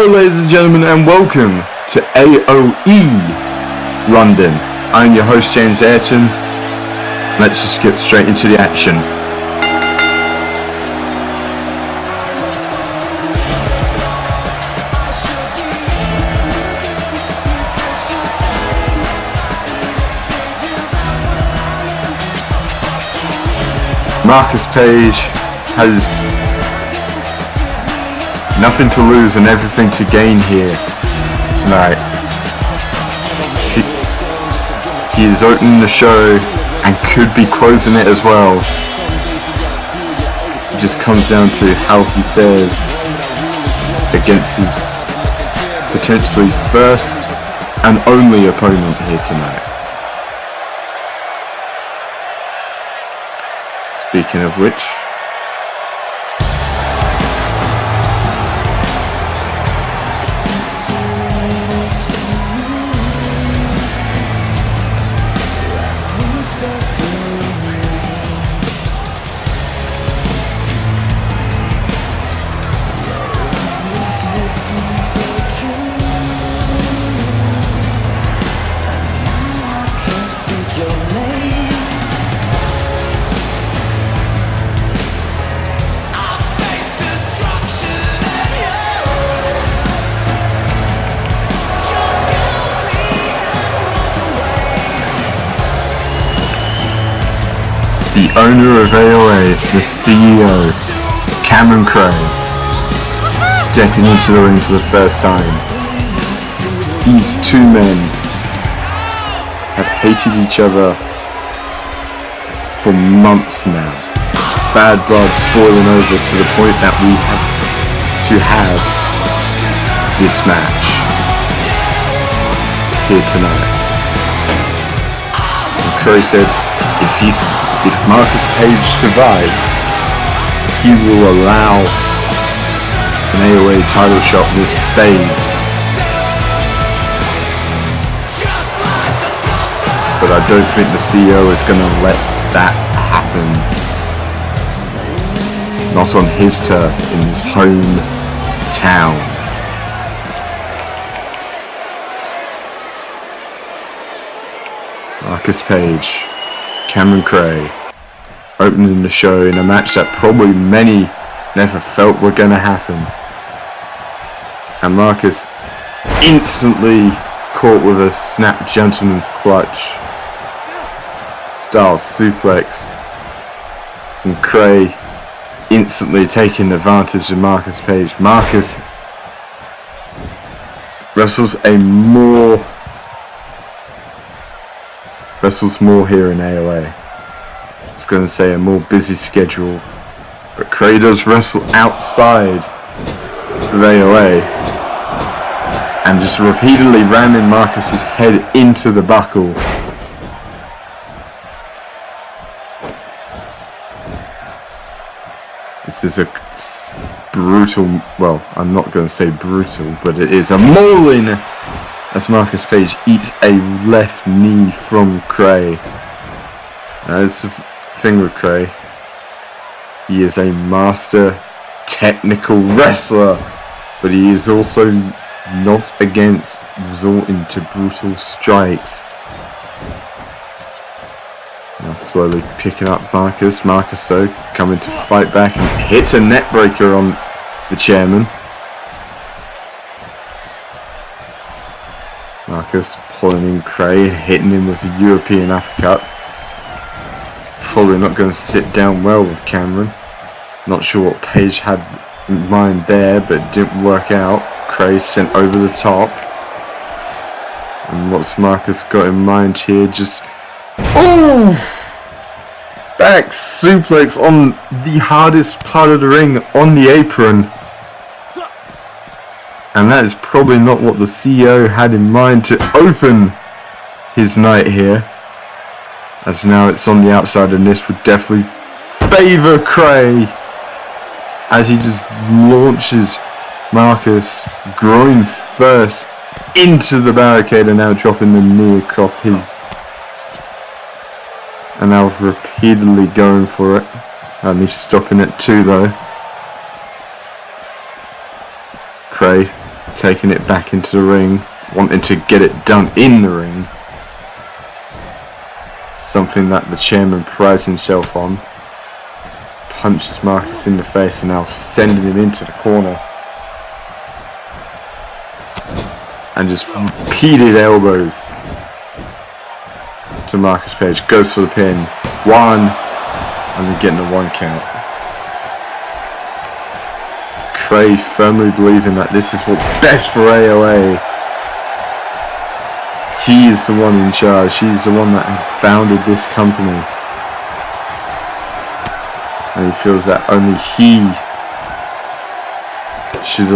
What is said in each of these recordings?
Hello ladies and gentlemen, and welcome to AOE London. I'm your host James Ayrton. Let's just get straight into the action. Marcus Page has nothing to lose and everything to gain here tonight. He is opening the show and could be closing it as well. It just comes down to how he fares against his potentially first and only opponent here tonight. Speaking of which, the owner of AOA, the CEO, Cameron Kray, stepping into the ring for the first time. These two men have hated each other for months now. Bad blood boiling over to the point that we have to have this match here tonight. And Kray said if Marcus Page survives, he will allow an AOA title shot with Spade. But I don't think the CEO is going to let that happen. Not on his turf, in his hometown. Marcus Page, Cameron Kray, opening the show in a match that probably many never felt were going to happen. And Marcus instantly caught with a snap gentleman's clutch style suplex. And Kray instantly taking advantage of Marcus Page. Marcus wrestles more here in AOA. I was going to say a more busy schedule, but Kray does wrestle outside of AOA and just repeatedly ramming Marcus's head into the buckle. This is a brutal, well, I'm not going to say brutal, but it is a mauling as Marcus Page eats a left knee from Kray. That's the thing with Kray. He is a master technical wrestler, but he is also not against resorting to brutal strikes. Now slowly picking up Marcus. Marcus though coming to fight back and hits a net breaker on the chairman. Marcus pulling in Kray, hitting him with a European uppercut. Probably not going to sit down well with Cameron. Not sure what Page had in mind there, but it didn't work out. Kray sent over the top. And what's Marcus got in mind here? Just ooh! Back suplex on the hardest part of the ring, on the apron. And that is probably not what the CEO had in mind to open his night here. As now it's on the outside, and this would definitely favour Kray as he just launches Marcus groin first into the barricade and now dropping the knee across his. And now repeatedly going for it. And he's stopping it too though. Kray taking it back into the ring, wanting to get it done in the ring. Something that the chairman prides himself on. Punches Marcus in the face and now sending him into the corner. And just repeated elbows to Marcus Page. Goes for the pin. 1. And then getting a 1 count. Kray firmly believing that this is what's best for AOA. He is the one in charge. He's the one that founded this company. And he feels that only he should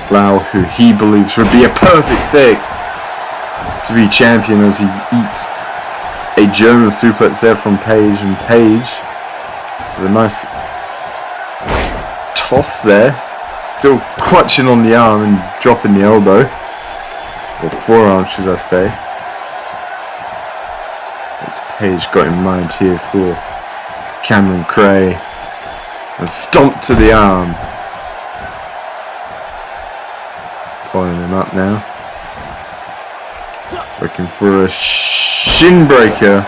allow who he believes would be a perfect fit to be champion, as he eats a German suplex there from Page, and Page with a nice toss there, still clutching on the arm and dropping the elbow, or forearm should I say. What's Page got in mind here for Cameron Kray? And stomp to the arm. Pulling him up now. Looking for a shin breaker.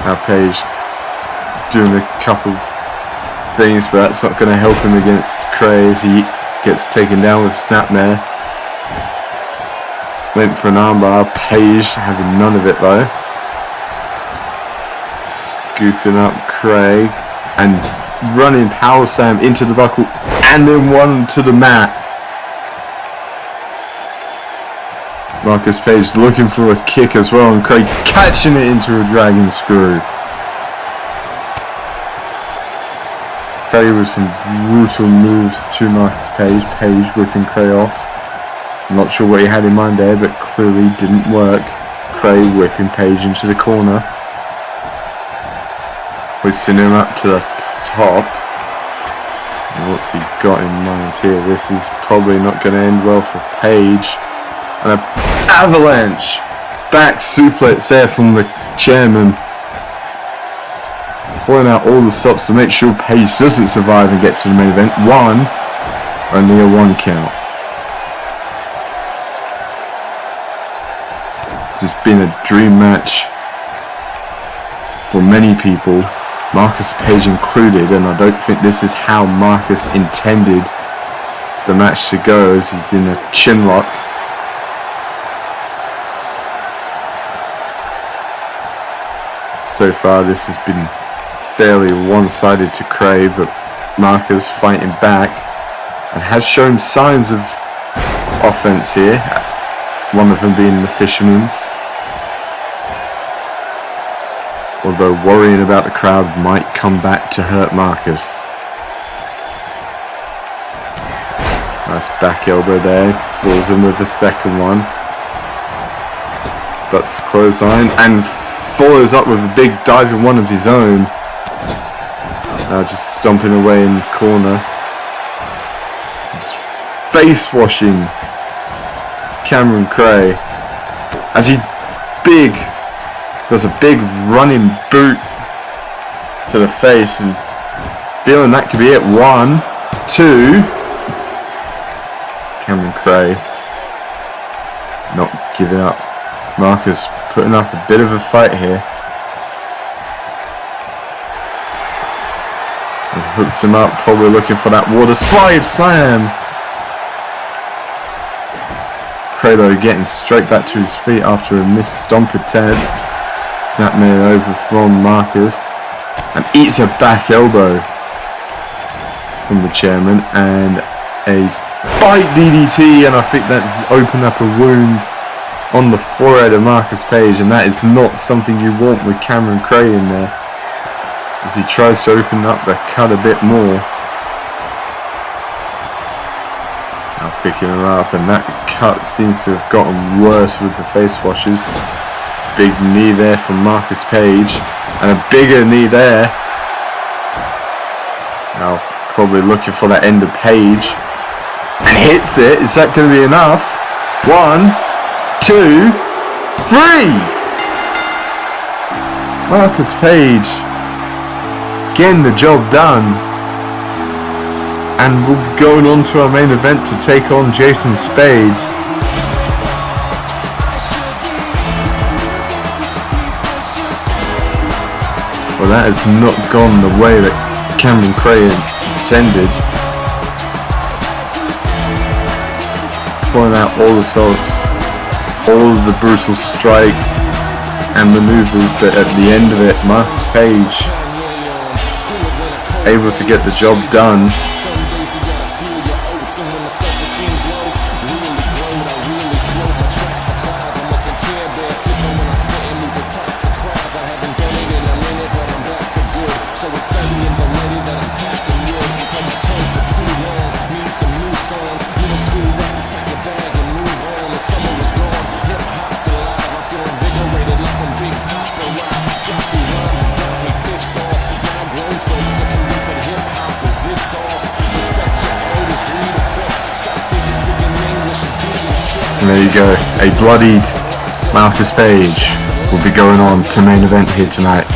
Now Page doing a couple of things, but that's not going to help him against Kray as he gets taken down with snapmare. Went for an armbar. Page having none of it though. Scooping up Kray and running power slam into the buckle and then 1 to the mat. Marcus Page looking for a kick as well, and Kray catching it into a dragon screw. Kray with some brutal moves to Marcus Page. Page whipping Kray off. Not sure what he had in mind there, but clearly didn't work. Kray whipping Page into the corner. Hoisting him up to the top. And what's he got in mind here? This is probably not going to end well for Page. And an avalanche back suplex there from the chairman. Pulling out all the stops to make sure Page doesn't survive and gets to the main event. 1. Only a 1 count. This has been a dream match for many people, Marcus Page included, and I don't think this is how Marcus intended the match to go, as he's in a chin lock. So far this has been fairly one-sided to Kray, but Marcus fighting back and has shown signs of offense here. One of them being the Fisherman's. Although worrying about the crowd might come back to hurt Marcus. Nice back elbow there. Falls in with the second one. That's the clothesline. And follows up with a big diving one of his own. Now just stomping away in the corner. Just face washing Cameron Kray as he does a big running boot to the face, and feeling that could be it. 1, 2. Cameron Kray not giving up. Marcus putting up a bit of a fight here. And hooks him up, probably looking for that water slide slam. Kray though getting straight back to his feet after a missed stomp attempt. Snapmare over from Marcus and eats a back elbow from the chairman and a spike DDT, and I think that's opened up a wound on the forehead of Marcus Page, and that is not something you want with Cameron Kray in there as he tries to open up the cut a bit more. Now picking him up, and that cut seems to have gotten worse with the face washes. Big knee there from Marcus Page, and a bigger knee there. Now probably looking for that end of Page, and hits it. Is that going to be enough? 1, 2, 3. Marcus Page getting the job done. And we'll be going on to our main event to take on Jason Spades. Well, that has not gone the way that Cameron Kray intended. Throwing out all the assaults, all of the brutal strikes and maneuvers, but at the end of it, Marcus Page able to get the job done. And there you go, a bloodied Marcus Page will be going on to main event here tonight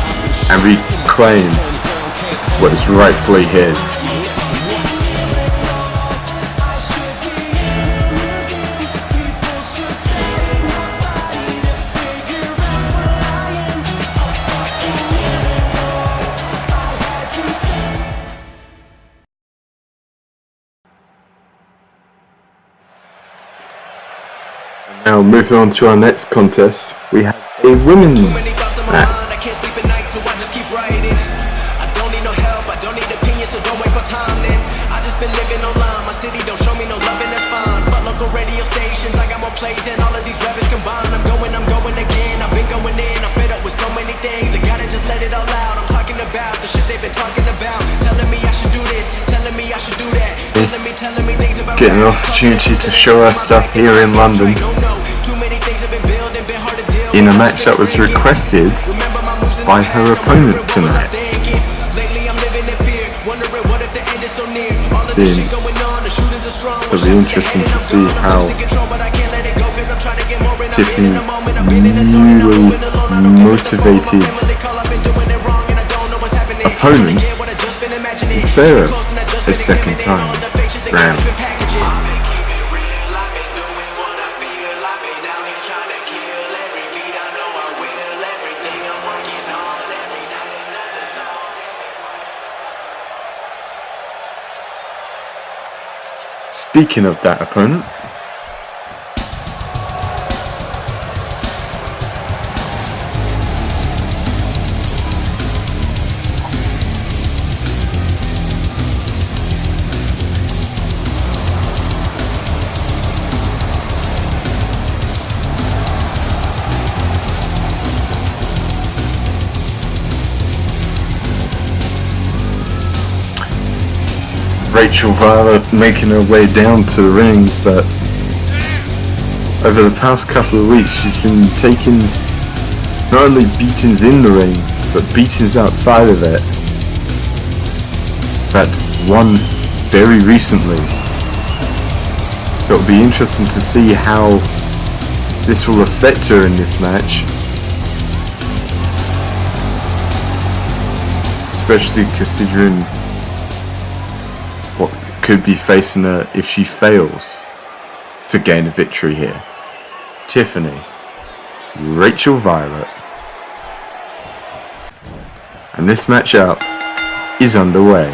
and reclaim what is rightfully his. Now moving on to our next contest, we have a women's match. I can't sleep at night, so I just keep writing. I don't need no help, I don't need opinions, so don't waste my time then. I just been living online, my city don't show me no love and that's fine. Fuck local radio stations, I got more plays than all of these rappers combined. I'm going again, I've been going in, I'm fed up with so many things. I gotta just let it all out, I'm talking about the shit they've been talking about. Telling me I should do this, telling me I should do that. Telling me things about getting an opportunity to show us stuff here in London in a match that was requested by her opponent tonight. It'll be interesting to see how Tiffany's newly motivated opponent will fare a second time round. Speaking of that opponent, Rachel Violet making her way down to the ring, but over the past couple of weeks she's been taking not only beatings in the ring, but beatings outside of it. In fact, one very recently. So it'll be interesting to see how this will affect her in this match. Especially considering what could be facing her if she fails to gain a victory here. Tiffany, Rachel Violet, and this matchup is underway.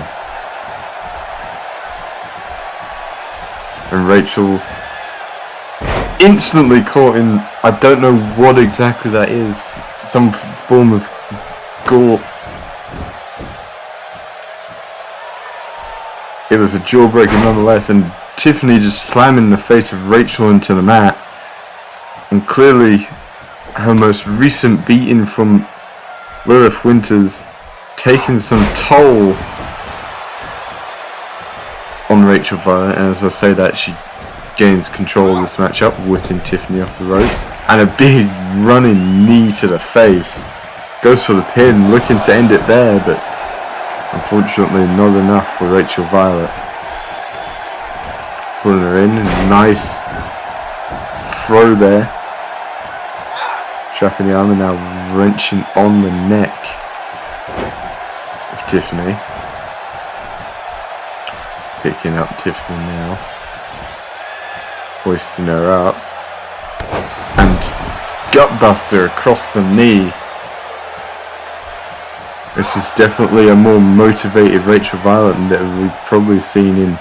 And Rachel instantly caught in, I don't know what exactly that is, some form of gore. It was a jawbreaker nonetheless, and Tiffany just slamming the face of Rachel into the mat. And clearly her most recent beating from Lilith Winters taking some toll on Rachel Violet, and as I say that, she gains control of this matchup, whipping Tiffany off the ropes, and a big running knee to the face. Goes for the pin, looking to end it there, but unfortunately not enough for Rachel Violet. Pulling her in, a nice throw there. Trapping the arm and now wrenching on the neck of Tiffany. Picking up Tiffany now. Hoisting her up. And gutbuster across the knee. This is definitely a more motivated Rachel Violent that we've probably seen in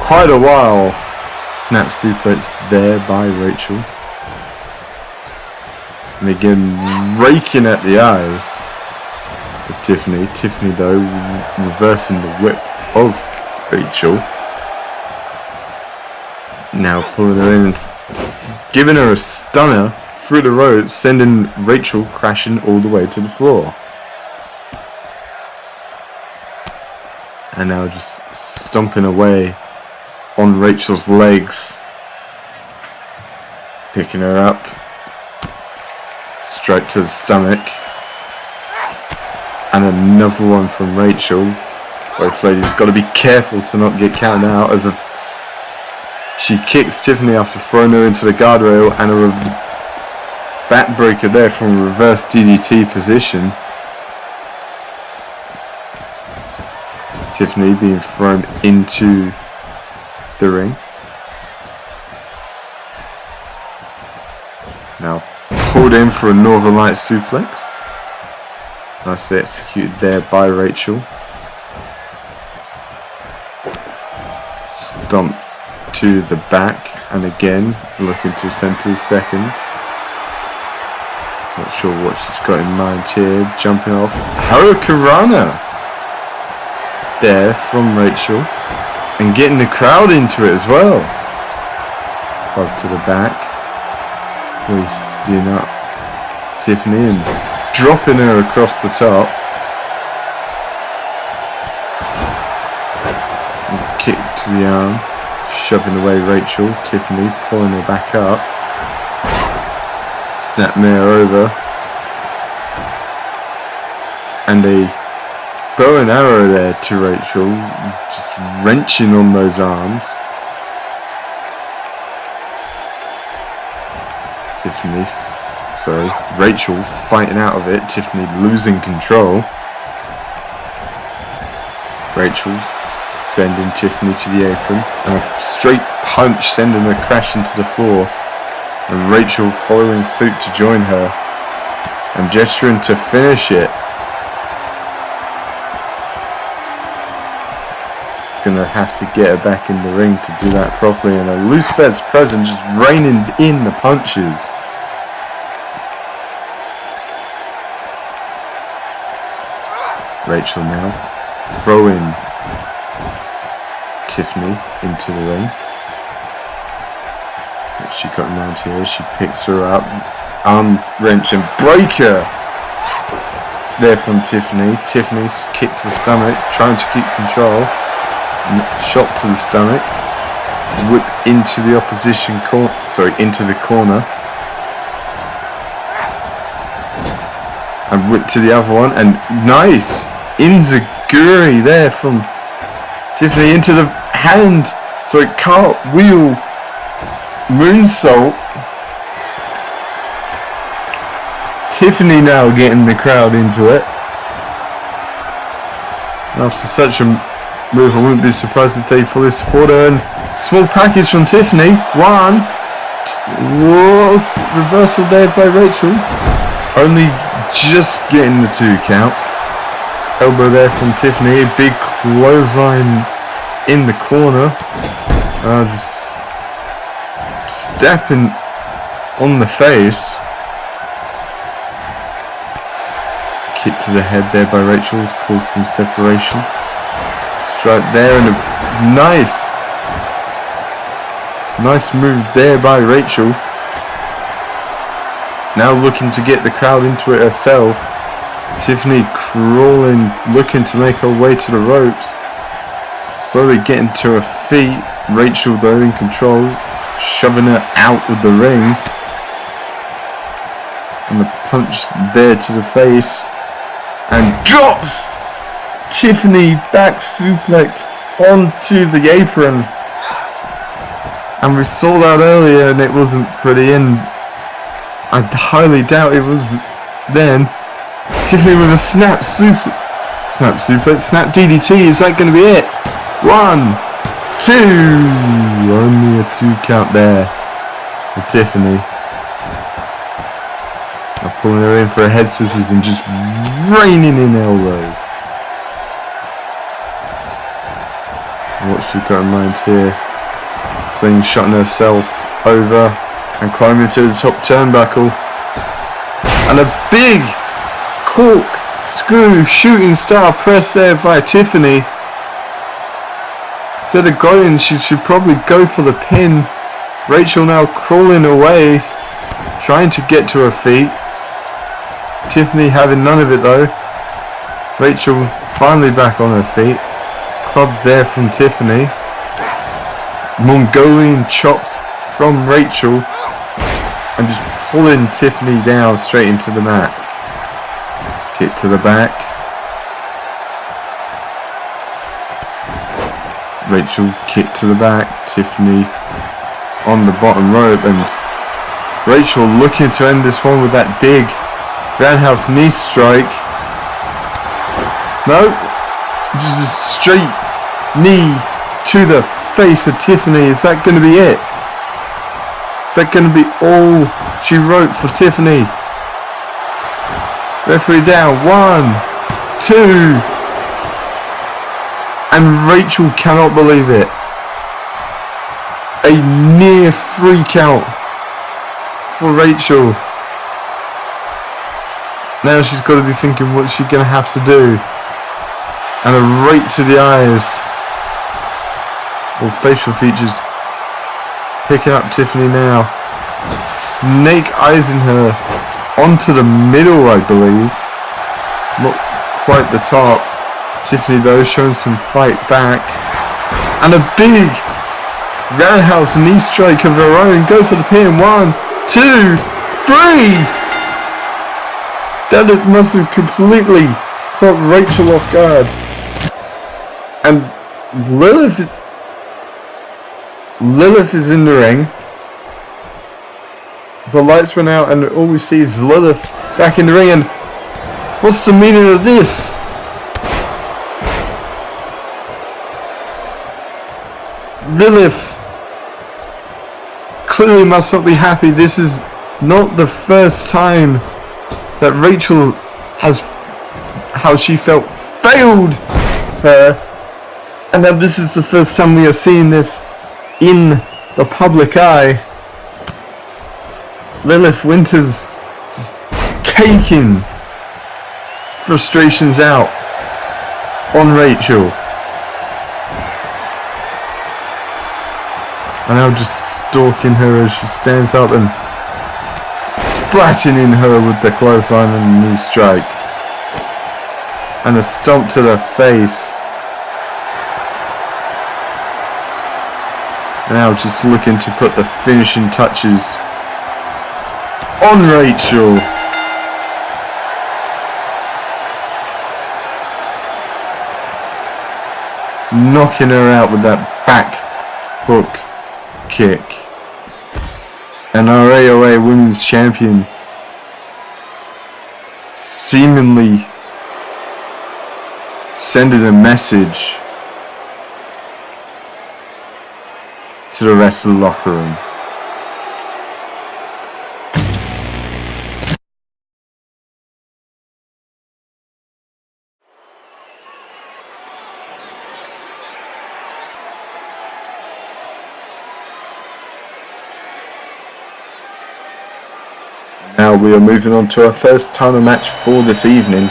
quite a while. Snap suplex there by Rachel. And again, raking at the eyes of Tiffany. Tiffany though, reversing the whip of Rachel. Now pulling her in and giving her a stunner through the ropes, sending Rachel crashing all the way to the floor. And now just stomping away on Rachel's legs. Picking her up. Straight to the stomach. And another one from Rachel. Both ladies got to be careful to not get counted out as she kicks Tiffany after throwing her into the guardrail, and a backbreaker there from a reverse DDT position. Tiffany being thrown into the ring. Now pulled in for a Northern Light suplex. Nicely executed there by Rachel. Stomp to the back, and again looking to center second. Not sure what she's got in mind here. Jumping off. Hurricanrana there from Rachel, and getting the crowd into it as well. Up to the back, hoisting up Tiffany and dropping her across the top. And kick to the arm, shoving away Rachel. Tiffany pulling her back up. Snap mare over, and a bow and arrow there to Rachel, just wrenching on those arms. Rachel fighting out of it. Tiffany losing control. Rachel sending Tiffany to the apron, and a straight punch sending her crashing to the floor. And Rachel following suit to join her and gesturing to finish it. Gonna have to get her back in the ring to do that properly, and a loose fence present just raining in the punches. Rachel now throwing Tiffany into the ring. She got around here, she picks her up, arm wrench and breaker there from Tiffany. Tiffany's kick to the stomach, trying to keep control. Shot to the stomach, whip into the opposition corner, into the corner, and whip to the other one, and nice Inzaguri there from Tiffany into the hand, cartwheel moonsault. Tiffany now getting the crowd into it. After such a move, I wouldn't be surprised if they fully support her. And small package from Tiffany. One. Whoa. Reversal there by Rachel. Only just getting the 2 count. Elbow there from Tiffany. Big clothesline in the corner. Just stepping on the face. Kick to the head there by Rachel to cause some separation. Strike there, and a nice move there by Rachel. Now looking to get the crowd into it herself. Tiffany crawling, looking to make her way to the ropes. Slowly getting to her feet. Rachel though in control, shoving her out of the ring. And the punch there to the face. And drops Tiffany back suplex onto the apron. And we saw that earlier and it wasn't pretty, and I highly doubt it was then. Tiffany with a snap Snap suplex, snap DDT, is that going to be it? 1, 2, only a 2 count there for Tiffany. Now pulling her in for a head scissors and just raining in elbows. What's she got in mind here? Slingshotting herself over and climbing to the top turnbuckle. And a big cork screw shooting star press there by Tiffany. Instead of going, she should probably go for the pin. Rachel now crawling away, trying to get to her feet. Tiffany having none of it though. Rachel finally back on her feet. Club there from Tiffany. Mongolian chops from Rachel. And just pulling Tiffany down straight into the mat. Kick to the back. Rachel kick to the back. Tiffany on the bottom rope. And Rachel looking to end this one with that big roundhouse knee strike. No, just a straight knee to the face of Tiffany. Is that going to be it? Is that going to be all she wrote for Tiffany? Referee down. 1, 2. And Rachel cannot believe it. A near 3 count for Rachel. Now she's got to be thinking, what's she going to have to do? And a right to the eyes. All facial features. Picking up Tiffany now. Snake eyesing her onto the middle, I believe. Not quite the top. Tiffany though showing some fight back. And a big roundhouse knee strike of her own. Goes to the pin. 1, 2, 3. That must have completely caught Rachel off guard. And Lilith is in the ring. The lights went out and all we see is Lilith back in the ring. And what's the meaning of this? Lilith clearly must not be happy. This is not the first time that Rachel has, how she felt, failed her. And now this is the first time we are seeing this in the public eye. Lilith Winters just taking frustrations out on Rachel. And now just stalking her as she stands up and flattening her with the clothesline and the knee strike. And a stomp to the face. Now just looking to put the finishing touches on Rachel. Knocking her out with that back hook kick. And our AOA Women's Champion seemingly sending a message to the rest of the locker room. Now we are moving on to our first title match for this evening.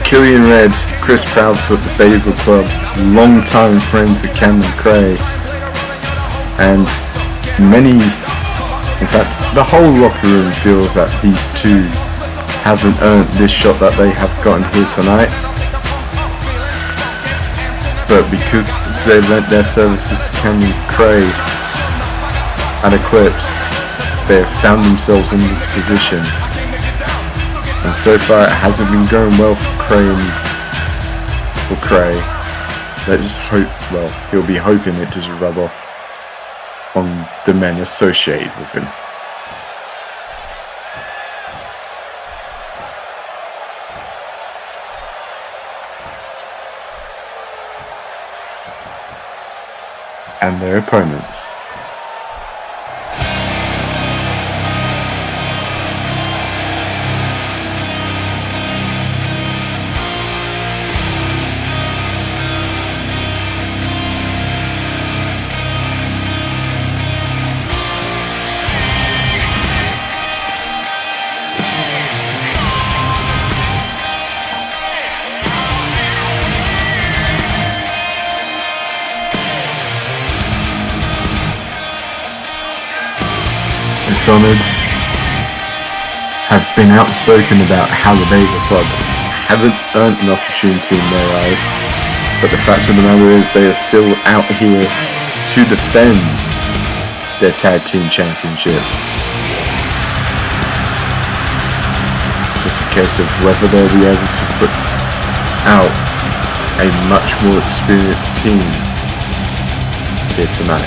Killian Red, Chris Proudfoot, the Fable Club, long-time friends of Cameron Kray, and many, in fact, the whole locker room feels that these two haven't earned this shot that they have gotten here tonight. But because they lent their services to Cameron Kray, at Eclipse, they have found themselves in this position. And so far it hasn't been going well for Kray. Let's just hope, well, he'll be hoping it doesn't rub off on the men associated with him. And their opponents. Dishonored have been outspoken about how the Bagel Club haven't earned an opportunity in their eyes, but the fact of the matter is they are still out here to defend their tag team championships. It's a case of whether they'll be able to put out a much more experienced team here tonight.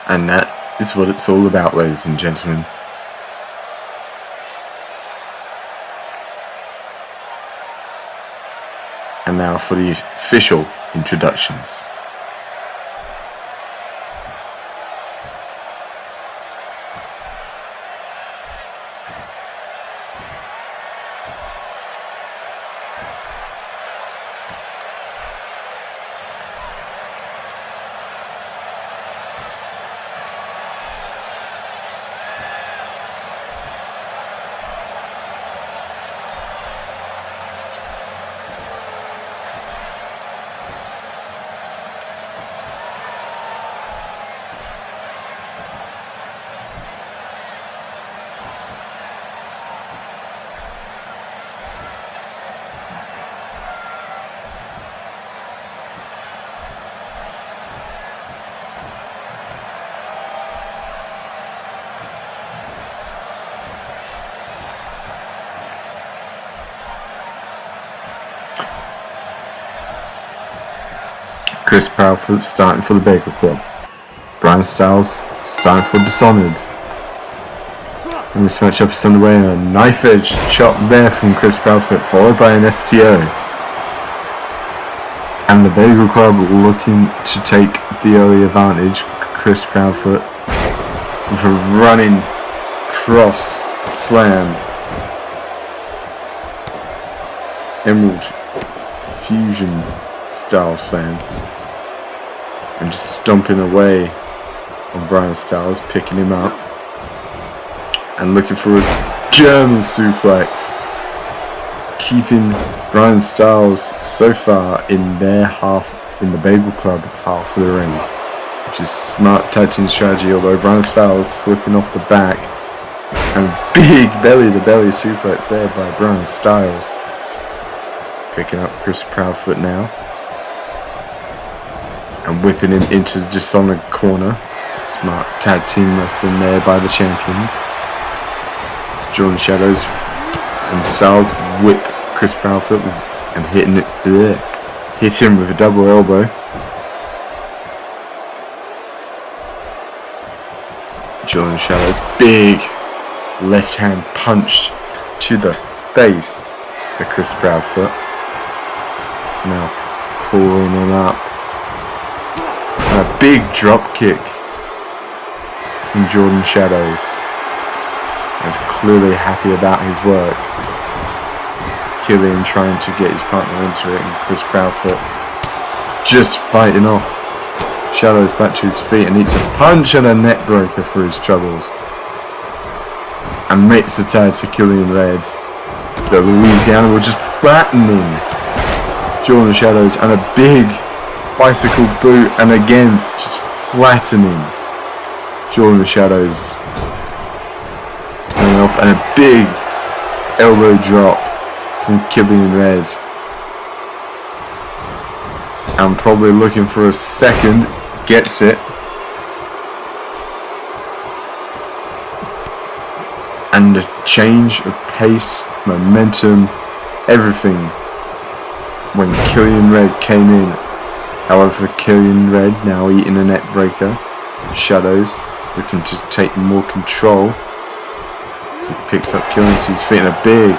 And that is what it's all about, ladies and gentlemen. And now for the official introductions. Chris Proudfoot starting for the Bagel Club. Brian Styles starting for Dishonored. And this matchup is underway, and a knife edge chop there from Chris Proudfoot, followed by an STO. And the Bagel Club looking to take the early advantage. Chris Proudfoot with a running cross slam. Emerald Fusion style slam. And just stomping away on Brian Styles, picking him up. And looking for a German suplex. Keeping Brian Styles so far in their half, in the Bagel Club half of the ring. Which is smart tag team strategy, although Brian Styles slipping off the back. And big belly-to-belly suplex there by Brian Styles. Picking up Chris Proudfoot now. And whipping him into the Dishonored corner. Smart tag team wrestling there by the champions. It's Jordan Shadows and Styles whip Chris Proudfoot and hit him with a double elbow. Jordan Shadows, big left hand punch to the face of Chris Proudfoot. Now calling him up. And a big drop kick from Jordan Shadows. He's clearly happy about his work. Killian trying to get his partner into it, and Chris Proudfoot just fighting off. Shadows back to his feet and eats a punch and a neck breaker for his troubles. And makes the tag to Killian Red. The Louisiana will just flattening Jordan Shadows, and a big bicycle boot, and again just flattening Jordan the Shadows. And a big elbow drop from Killian Red. I'm probably looking for a second. Gets it. And a change of pace, momentum, everything when Killian Red came in. However, Killian Red now eating a net breaker. Shadows looking to take more control. So he picks up Killian to his feet and a big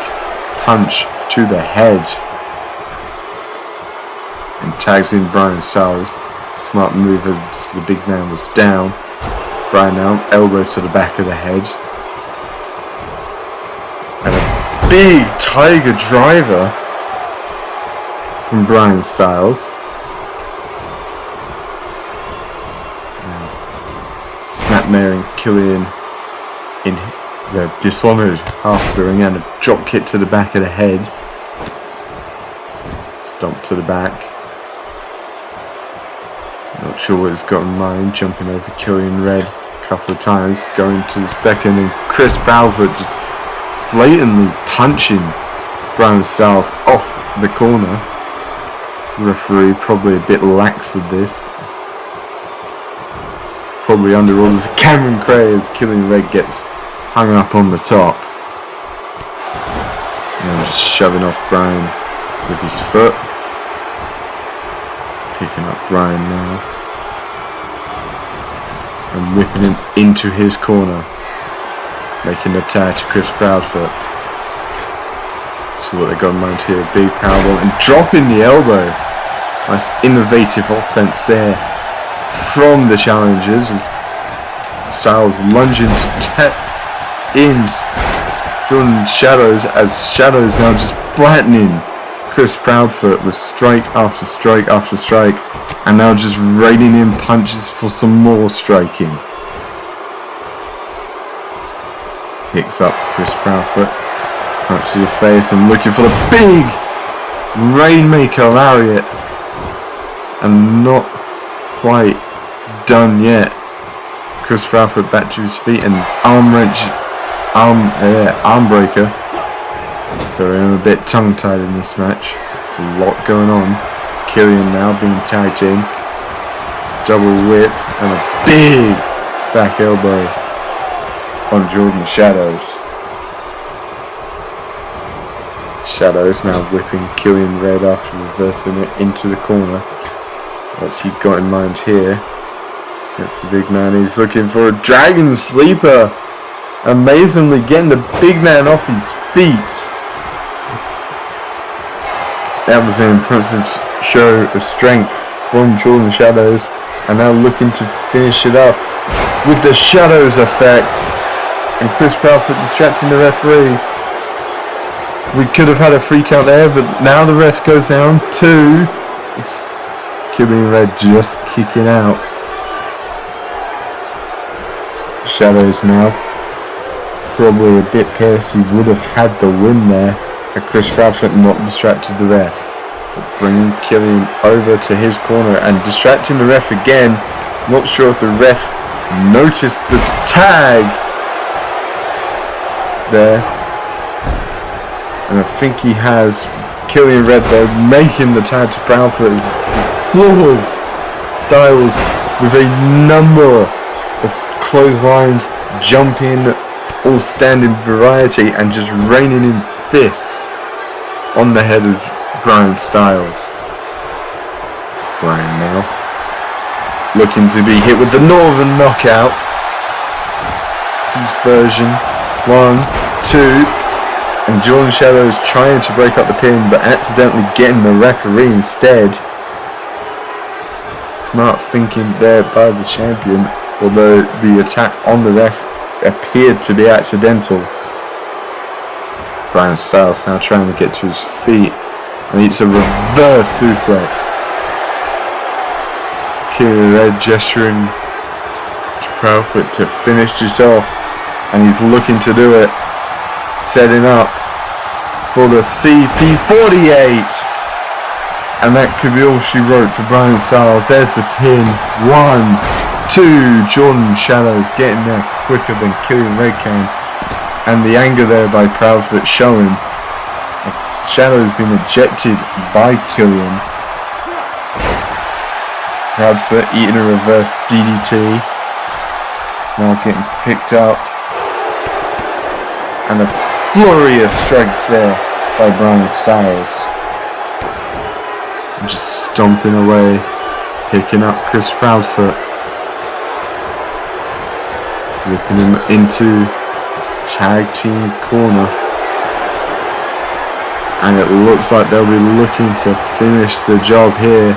punch to the head. And tags in Brian Styles. Smart move as the big man was down. Brian now elbow to the back of the head. And a big tiger driver from Brian Styles. Snapmaring Killian in the Dishonored half of the ring and a drop kick to the back of the head. Stomp to the back. Not sure what he's got in mind. Jumping over Killian Red a couple of times. Going to the second, and Chris Proudfoot just blatantly punching Brian Styles off the corner. Referee probably a bit lax at this. Probably under orders of Cameron Kray as Killian Red gets hung up on the top. And just shoving off Brian with his foot. Picking up Brian now. And whipping him into his corner. Making the tag to Chris Proudfoot. See what they got in mind here. Big powerbomb and dropping the elbow. Nice innovative offense there from the challengers as Styles lunging to tap in Jordan Shadows, as Shadows now just flattening Chris Proudfoot with strike after strike after strike, and now just raining in punches for some more striking. Picks up Chris Proudfoot, punch to the face and looking for the big Rainmaker lariat, and not quite done yet. Chris Proudfoot back to his feet and arm breaker. So I'm a bit tongue tied in this match. There's a lot going on. Killian now being tagged in. Double whip and a big back elbow on Jordan Shadows. Shadows now whipping Killian Red after reversing it into the corner. What's he got in mind here? That's the big man. He's looking for a dragon sleeper. Amazingly getting the big man off his feet. That was an impressive show of strength from Jordan Shadows. And now looking to finish it off with the Shadows effect. And Chris Proudfoot distracting the referee. We could have had a free count there, but now the ref goes down to Killian Red just kicking out. Shadows now probably a bit pissed. He would have had the win there had Chris Proudfoot not distracted the ref. But bringing Killian over to his corner and distracting the ref again. Not sure if the ref noticed the tag there. And I think he has. Killian Red though making the tag to Proudfoot. Floors Styles with a number of clotheslines, jumping, all standing variety, and just raining in fists on the head of Brian Styles. Brian now looking to be hit with the Northern Knockout. His version 1, 2. And Jordan Shadows trying to break up the pin, but accidentally getting the referee instead. Smart thinking there by the champion, although the attack on the ref appeared to be accidental. Brian Styles now trying to get to his feet, and it's a reverse suplex. Killian Red gesturing to Proudfoot to finish this off, and he's looking to do it. Setting up for the CP48, and that could be all she wrote for Brian Styles. There's the pin. 1, 2. Jordan Shallows getting there quicker than Killian Red can. And the anger there by Proudfoot showing. As Shallows been ejected by Killian. Proudfoot eating a reverse DDT. Now getting picked up. And a flurry of strikes there by Brian Styles. And just stomping away. Picking up Chris Proudfoot. Whipping him into his tag team corner. And it looks like they'll be looking to finish the job here.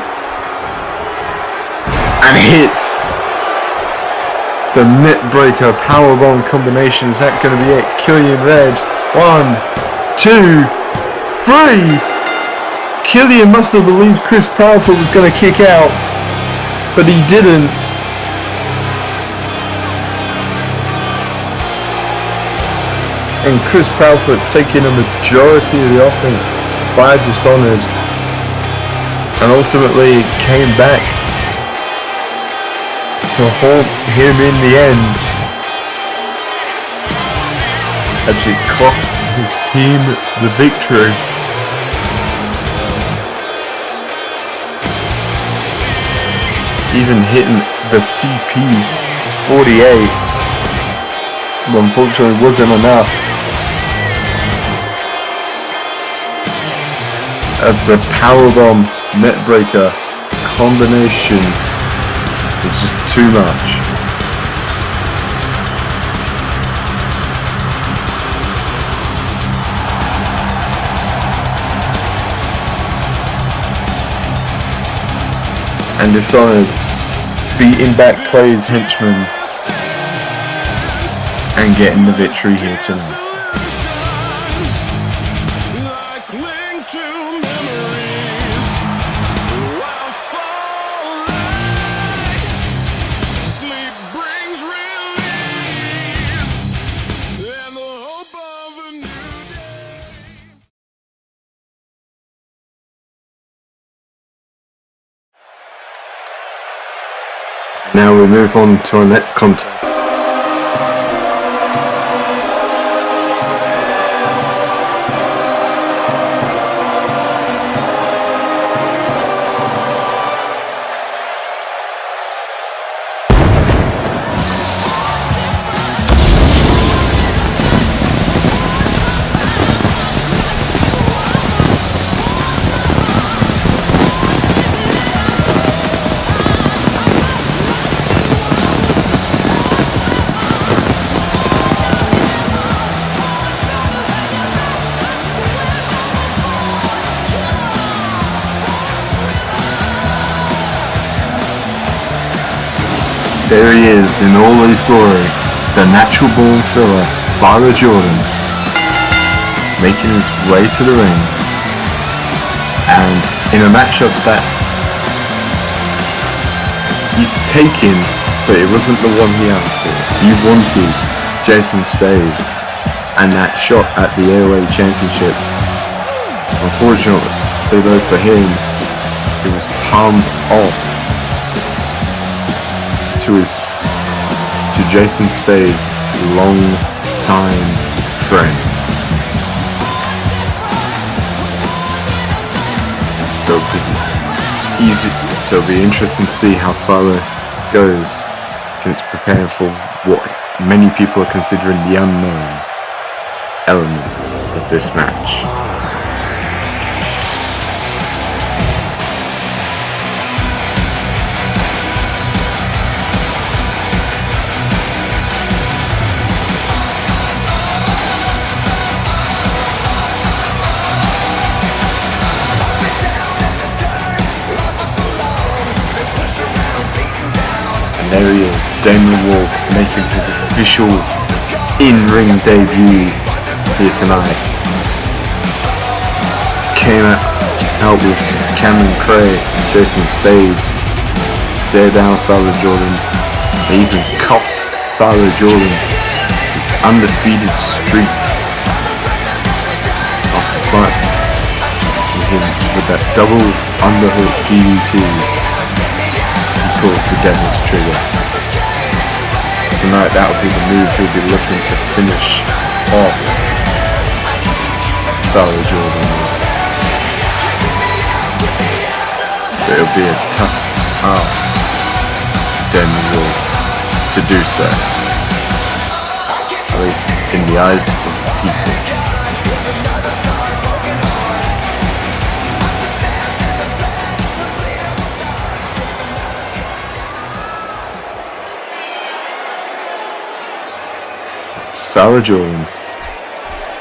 And hits the neckbreaker powerbomb combination. Is that going to be it? Killian Red. 1, 2, 3. Killian must have believed Chris Proudfoot was going to kick out, but he didn't. And Chris Proudfoot taking a majority of the offense by Dishonored, and ultimately came back to haunt him in the end, as it cost his team the victory. Even hitting the CP48, but unfortunately wasn't enough, as the powerbomb neckbreaker combination is just too much. And Dishonored beating back Clay's henchman and getting the victory here tonight. Now we move on to our next contest. There he is in all his glory, the natural born filler, Siler Jordan, making his way to the ring. And in a matchup that he's taken, but it wasn't the one he asked for. He wanted Jason Spade and that shot at the AOA Championship. Unfortunately, though, for him, it was palmed off to Jason Spade's long-time friend. So it'll be interesting to see how Siler goes against preparing for what many people are considering the unknown element of this match. And there he is, Damon Wolf, making his official in-ring debut here tonight. Came out with Cameron Kray, Jason Spade, stare down Siler Jordan. They even cost Siler Jordan his undefeated streak after fighting him with that double underhook DDT. Of course, the Devil's Trigger. tonight, that would be the move he'll be looking to finish off Salah Jordan. But it'll be a tough ask for Damon Wolf to do so, at least in the eyes of people. Salah Jordan,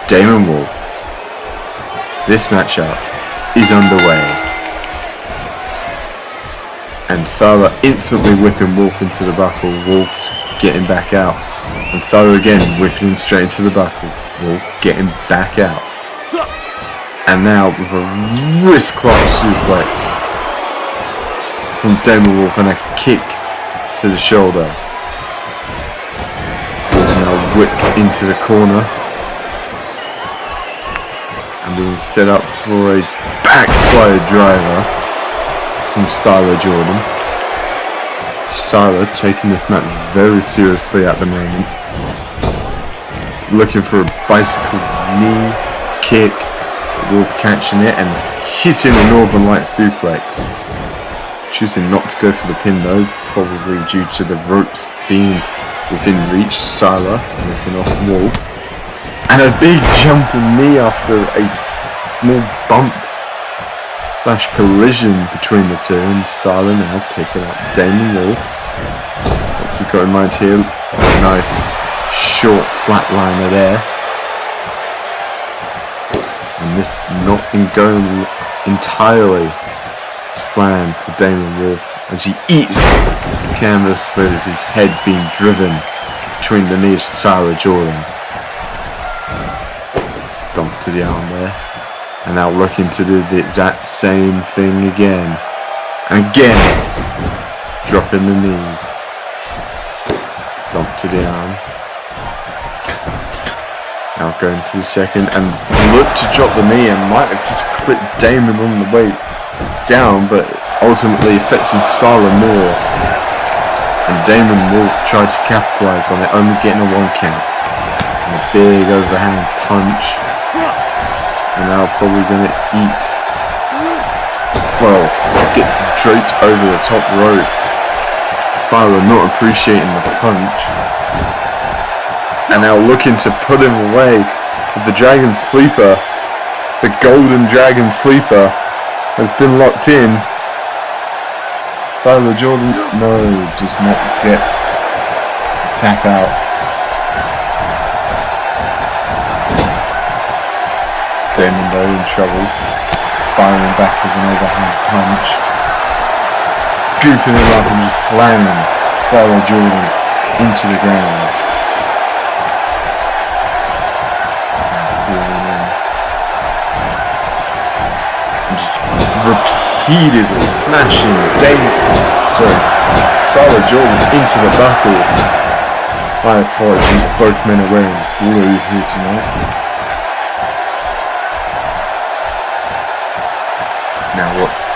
Damon Wolf. This matchup is underway. And Salah instantly whipping Wolf into the buckle, Wolf getting back out. And Salah again whipping him straight into the buckle, Wolf getting back out. And now with a wrist clutch suplex from Damon Wolf and a kick to the shoulder. Whipped into the corner and being set up for a backslide driver from Salah Jordan. Salah taking this match very seriously at the moment, looking for a bicycle knee kick, Wolf catching it and hitting a Northern Light suplex, choosing not to go for the pin though, probably due to the ropes being within reach. Salah ripping off Wolf, and a big jumping knee after a small bump / collision between the two, and Salah now picking up Damon Wolf. What's he got in mind here? A nice short flatliner there, and this not going entirely to plan for Damon Wolf as he eats canvas with his head being driven between the knees to Salah Jordan. Stomp to the arm there, and now looking to do the exact same thing again, and again dropping the knees. Stomp to the arm, now going to the second and look to drop the knee, and might have just clipped Damon on the way down, but ultimately affecting Salah more. And Damon Wolf tried to capitalise on it, only getting a 1 count. And a big overhand punch. And now probably going to eat. Well, gets draped over the top rope. Salah not appreciating the punch. And now looking to put him away with the Dragon Sleeper. The Golden Dragon Sleeper has been locked in. Salah Jordan, no, does not get tap out. Damon though in trouble, firing back with an overhand punch, scooping him up and just slamming Salah Jordan into the ground. And just repeatedly smashing Salah Jordan into the buckle. My apologies, both men are wearing blue here tonight. Now what's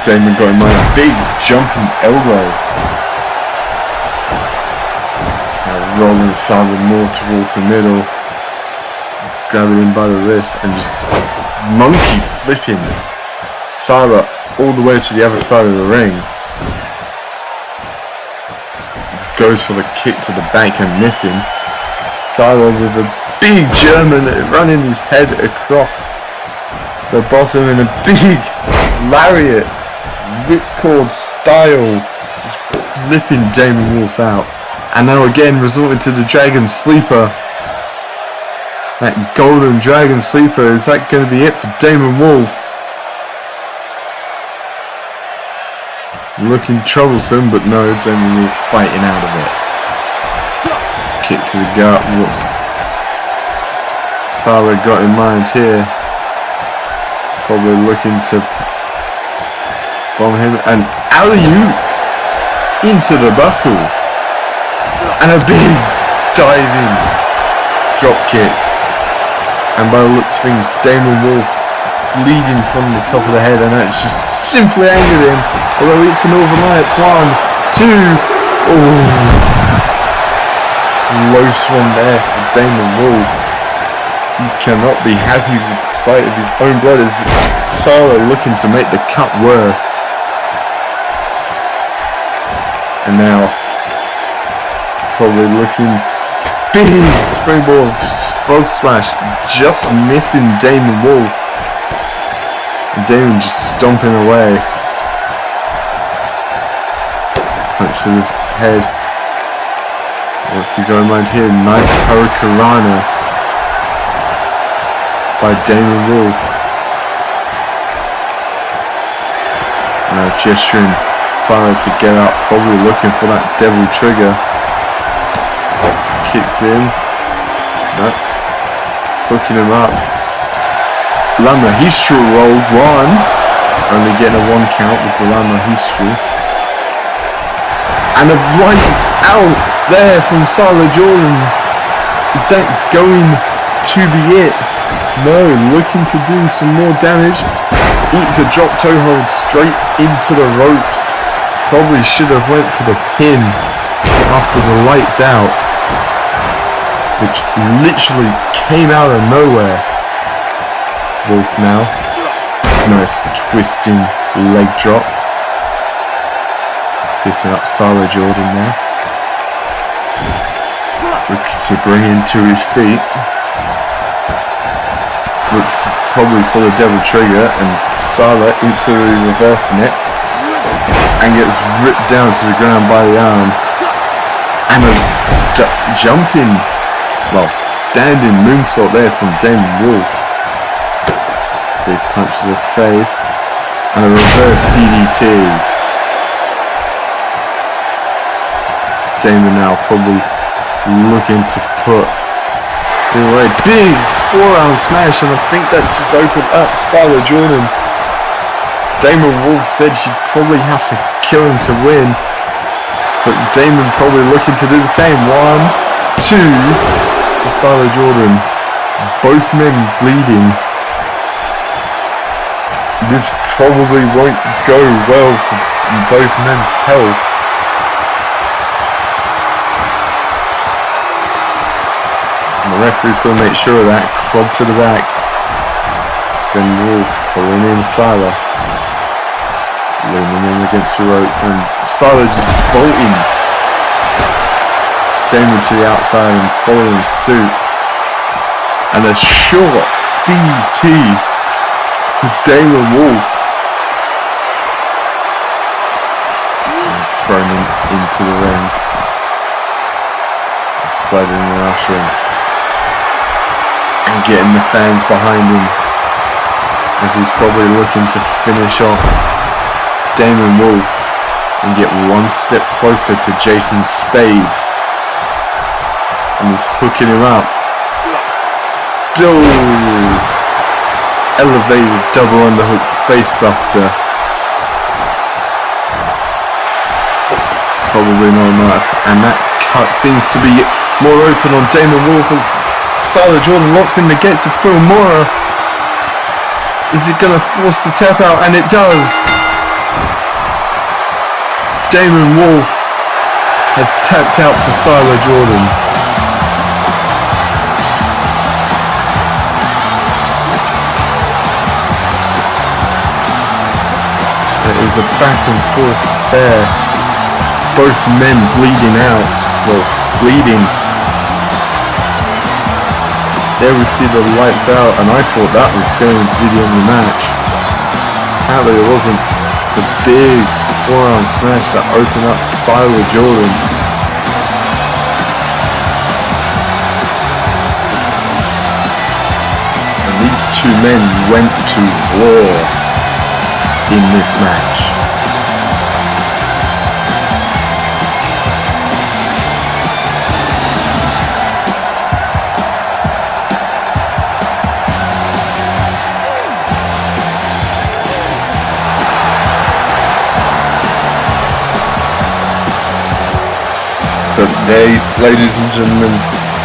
Damon got in mind? Big jumping elbow. Now rolling Salah more towards the middle, grabbing him by the wrist and just monkey flipping Salah all the way to the other side of the ring. Goes for the kick to the back and missing. Salah with a big German running his head across the bottom in a big lariat, ripcord style, just flipping Damon Wolf out. And now again resorting to the Dragon Sleeper. That Golden Dragon Sleeper, is that going to be it for Damon Wolf? Looking troublesome, but no, Damon Wolf fighting out of it. Kick to the gut, what's Salah got in mind here? Probably looking to bomb him, and alley-oop into the buckle. And a big diving drop kick. And by the looks of things, Damon Wolf bleeding from the top of the head, and that's just simply angered him. Although it's an Northern Lights. 1, 2, Oh, close one there for Damon Wolf. He cannot be happy with the sight of his own blood as Sala looking to make the cut worse. And now, probably looking big springboard frog splash, just missing Damon Wolf. And Damon just stomping away. Punch to the head. What's he going around here? Nice Hurricanrana by Damon Wolf. Now gesturing Sala to get out, probably looking for that devil trigger. Kicked in. Nope. Hooking him up. Lama Histru rolled one. Only getting a 1 count with the Lama Histru. And a lights out there from Sala Jordan. Is that going to be it? No, looking to do some more damage. Eats a drop toe hold straight into the ropes. Probably should have went for the pin after the lights out, which literally came out of nowhere. Wolf now. Nice twisting leg drop. Sitting up Sala Jordan now. Looking to bring him to his feet. Looks probably for the devil trigger, and Sala instantly reversing it. And gets ripped down to the ground by the arm. And a jumping, well, standing moonsault there from Damon Wolf. Big punch to the face. And a reverse DDT. Damon now probably looking to put away. Big forearm smash, and I think that's just opened up Sala Jordan. Damon Wolf said she'd probably have to kill him to win, but Damon probably looking to do the same. 1, 2 to Sala Jordan. Both men bleeding. This probably won't go well for both men's health. And the referee's going to make sure of that. Club to the back. Then Wolf pulling in Sala. Leaning in against the ropes, and Sala just bolting Damon to the outside and following suit. And a short DDT to Damon Wolf. And thrown him into the ring. Sliding and ushering. And getting the fans behind him, as he's probably looking to finish off Damon Wolf and get one step closer to Jason Spade. And he's hooking him up. Elevated double underhook facebuster. Probably not enough. And that cut seems to be more open on Damon Wolf as Sala Jordan locks in the gates of Filmora. Is it going to force the tap out? And it does. Damon Wolf has tapped out to Sala Jordan. It is a back and forth affair. Both men bleeding out. Well, bleeding. There we see the lights out, and I thought that was going to be the end of the match. Apparently it wasn't. The big forearm smash that opened up Sala Jordan. And these two men went to war in this match. But there, ladies and gentlemen,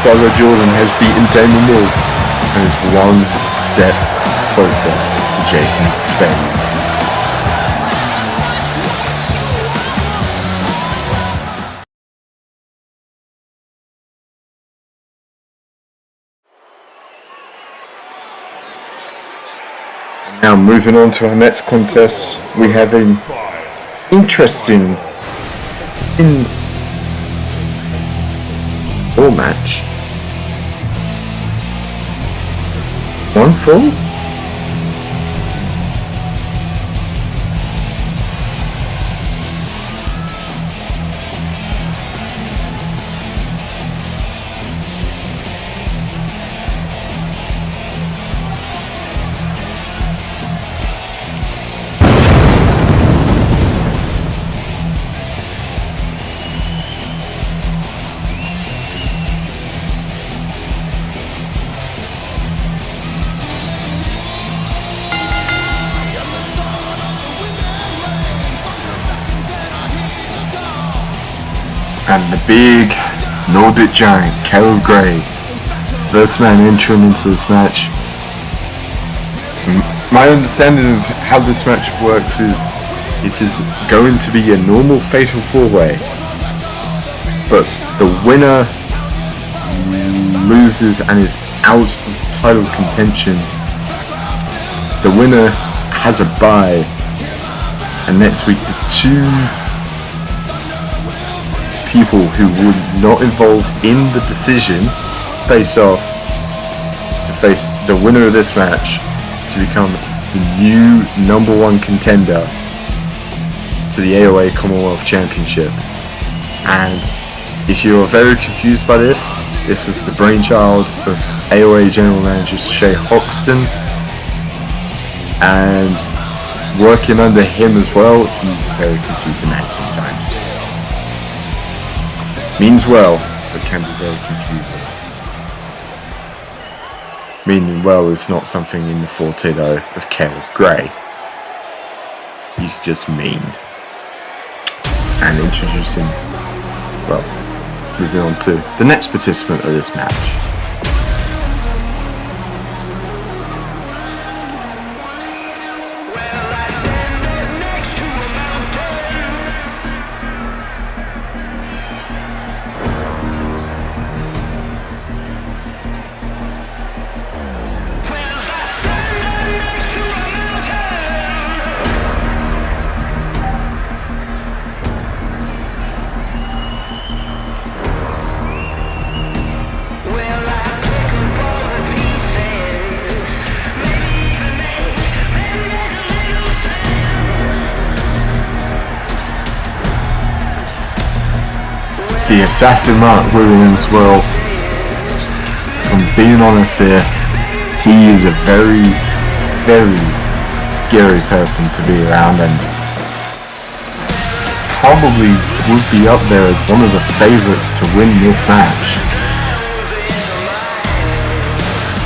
Sala Jordan has beaten Damon Wolf and is one step closer to Jason Spade. Now moving on to our next contest, we have an interesting match. 1 fall? And the big Nordic giant, Cameron Kray, first man entering into this match. My understanding of how this match works is it is going to be a normal fatal 4-way, but the winner loses and is out of title contention. The winner has a bye, and next week the 2 people who were not involved in the decision face off to face the winner of this match to become the new #1 contender to the AOA Commonwealth Championship. And if you are very confused by this is the brainchild of AOA General Manager Shay Hoxton, and working under him as well, he's a very confusing man sometimes. Means well, but can be very confusing. Meaning well is not something in the forte though of Cameron Kray. He's just mean. And introducing, well, moving on to the next participant of this match. The assassin Mark Williams, well, from being honest here, he is a very, very scary person to be around, and probably would be up there as one of the favourites to win this match.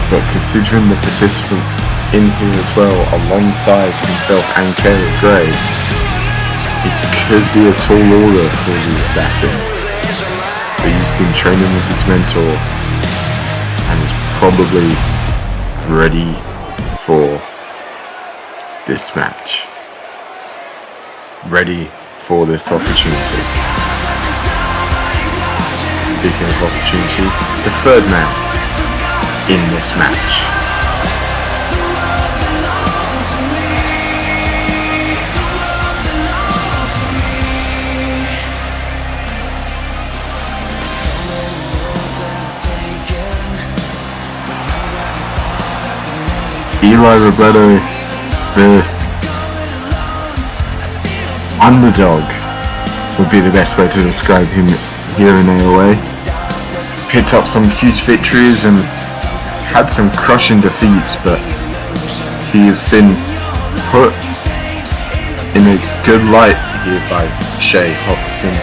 But considering the participants in here as well, alongside himself and Cameron Kray, it could be a tall order for the assassin. But he's been training with his mentor and is probably ready for this match. Ready for this opportunity. Speaking of opportunity, the third man in this match. Eli Robredo, the underdog would be the best way to describe him here in AOA. Picked up some huge victories and had some crushing defeats, but he has been put in a good light here by Shay Hoxton,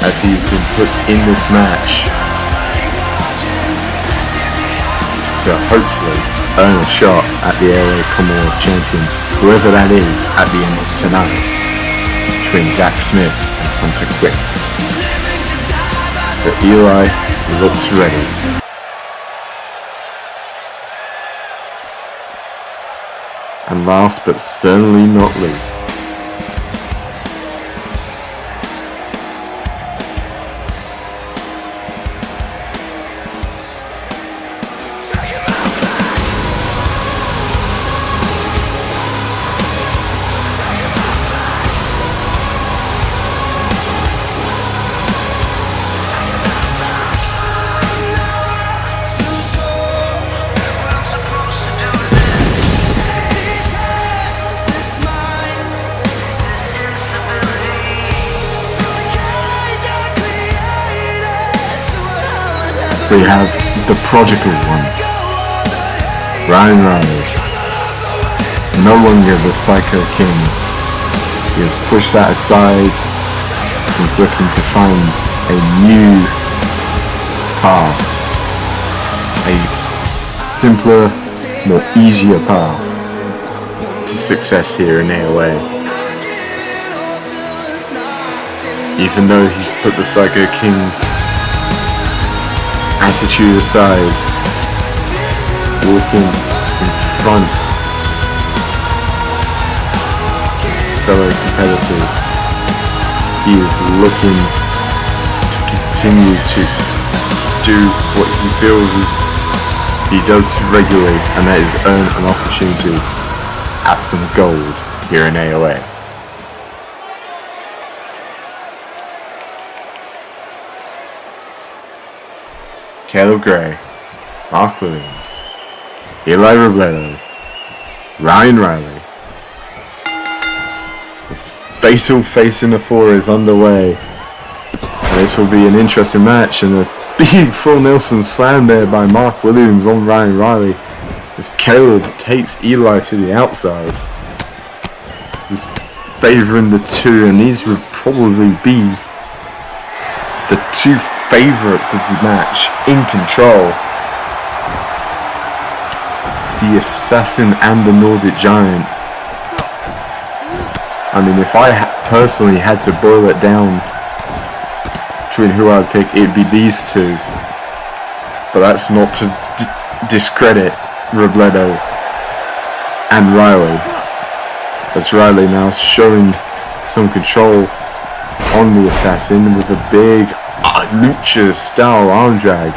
as he's been put in this match to hopefully earn a shot at the AOA Commonwealth Champion, whoever that is, at the end of tonight, between Zach Smith and Hunter Quick. But Eli looks ready. And last but certainly not least, we have the prodigal one, Ryan Riley, no longer the Psycho King. He has pushed that aside. He's looking to find a new path, a simpler, more easier path to success here in AOA. Even though he's put the Psycho King attitude aside, walking in front fellow competitors, he is looking to continue to do what he feels he does regularly, and that is earn an opportunity at some gold here in AOA. Caleb Gray, Mark Williams, Eli Robledo, Ryan Riley. The fatal face in the four is underway. And this will be an interesting match, and a big full Nelson slam there by Mark Williams on Ryan Riley as Caleb takes Eli to the outside. This is favouring the two, and these would probably be the two favourites of the match in control. The Assassin and the Nordic Giant. I mean, if I personally had to boil it down between who I'd pick, it'd be these two. But that's not to discredit Robledo and Riley. As Riley now showing some control on the Assassin with a big lucha style arm drag.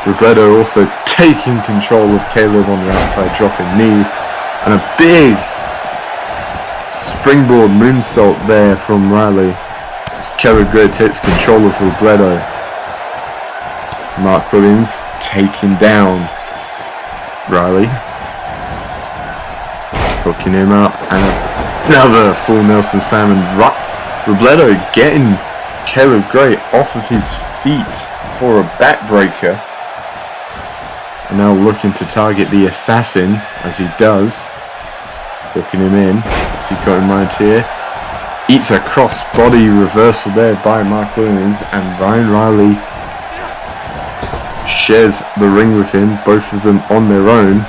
Robledo also taking control of Caleb on the outside, dropping knees, and a big springboard moonsault there from Riley as Caleb Gray takes control of Robledo. Mark Williams taking down Riley, hooking him up, and another full Nelson slam, and Robledo getting Caleb Gray off of his feet for a backbreaker. And now looking to target the Assassin as he does, hooking him in. What's he got in mind here? Eats a cross body reversal there by Mark Williams, and Ryan Riley shares the ring with him, both of them on their own,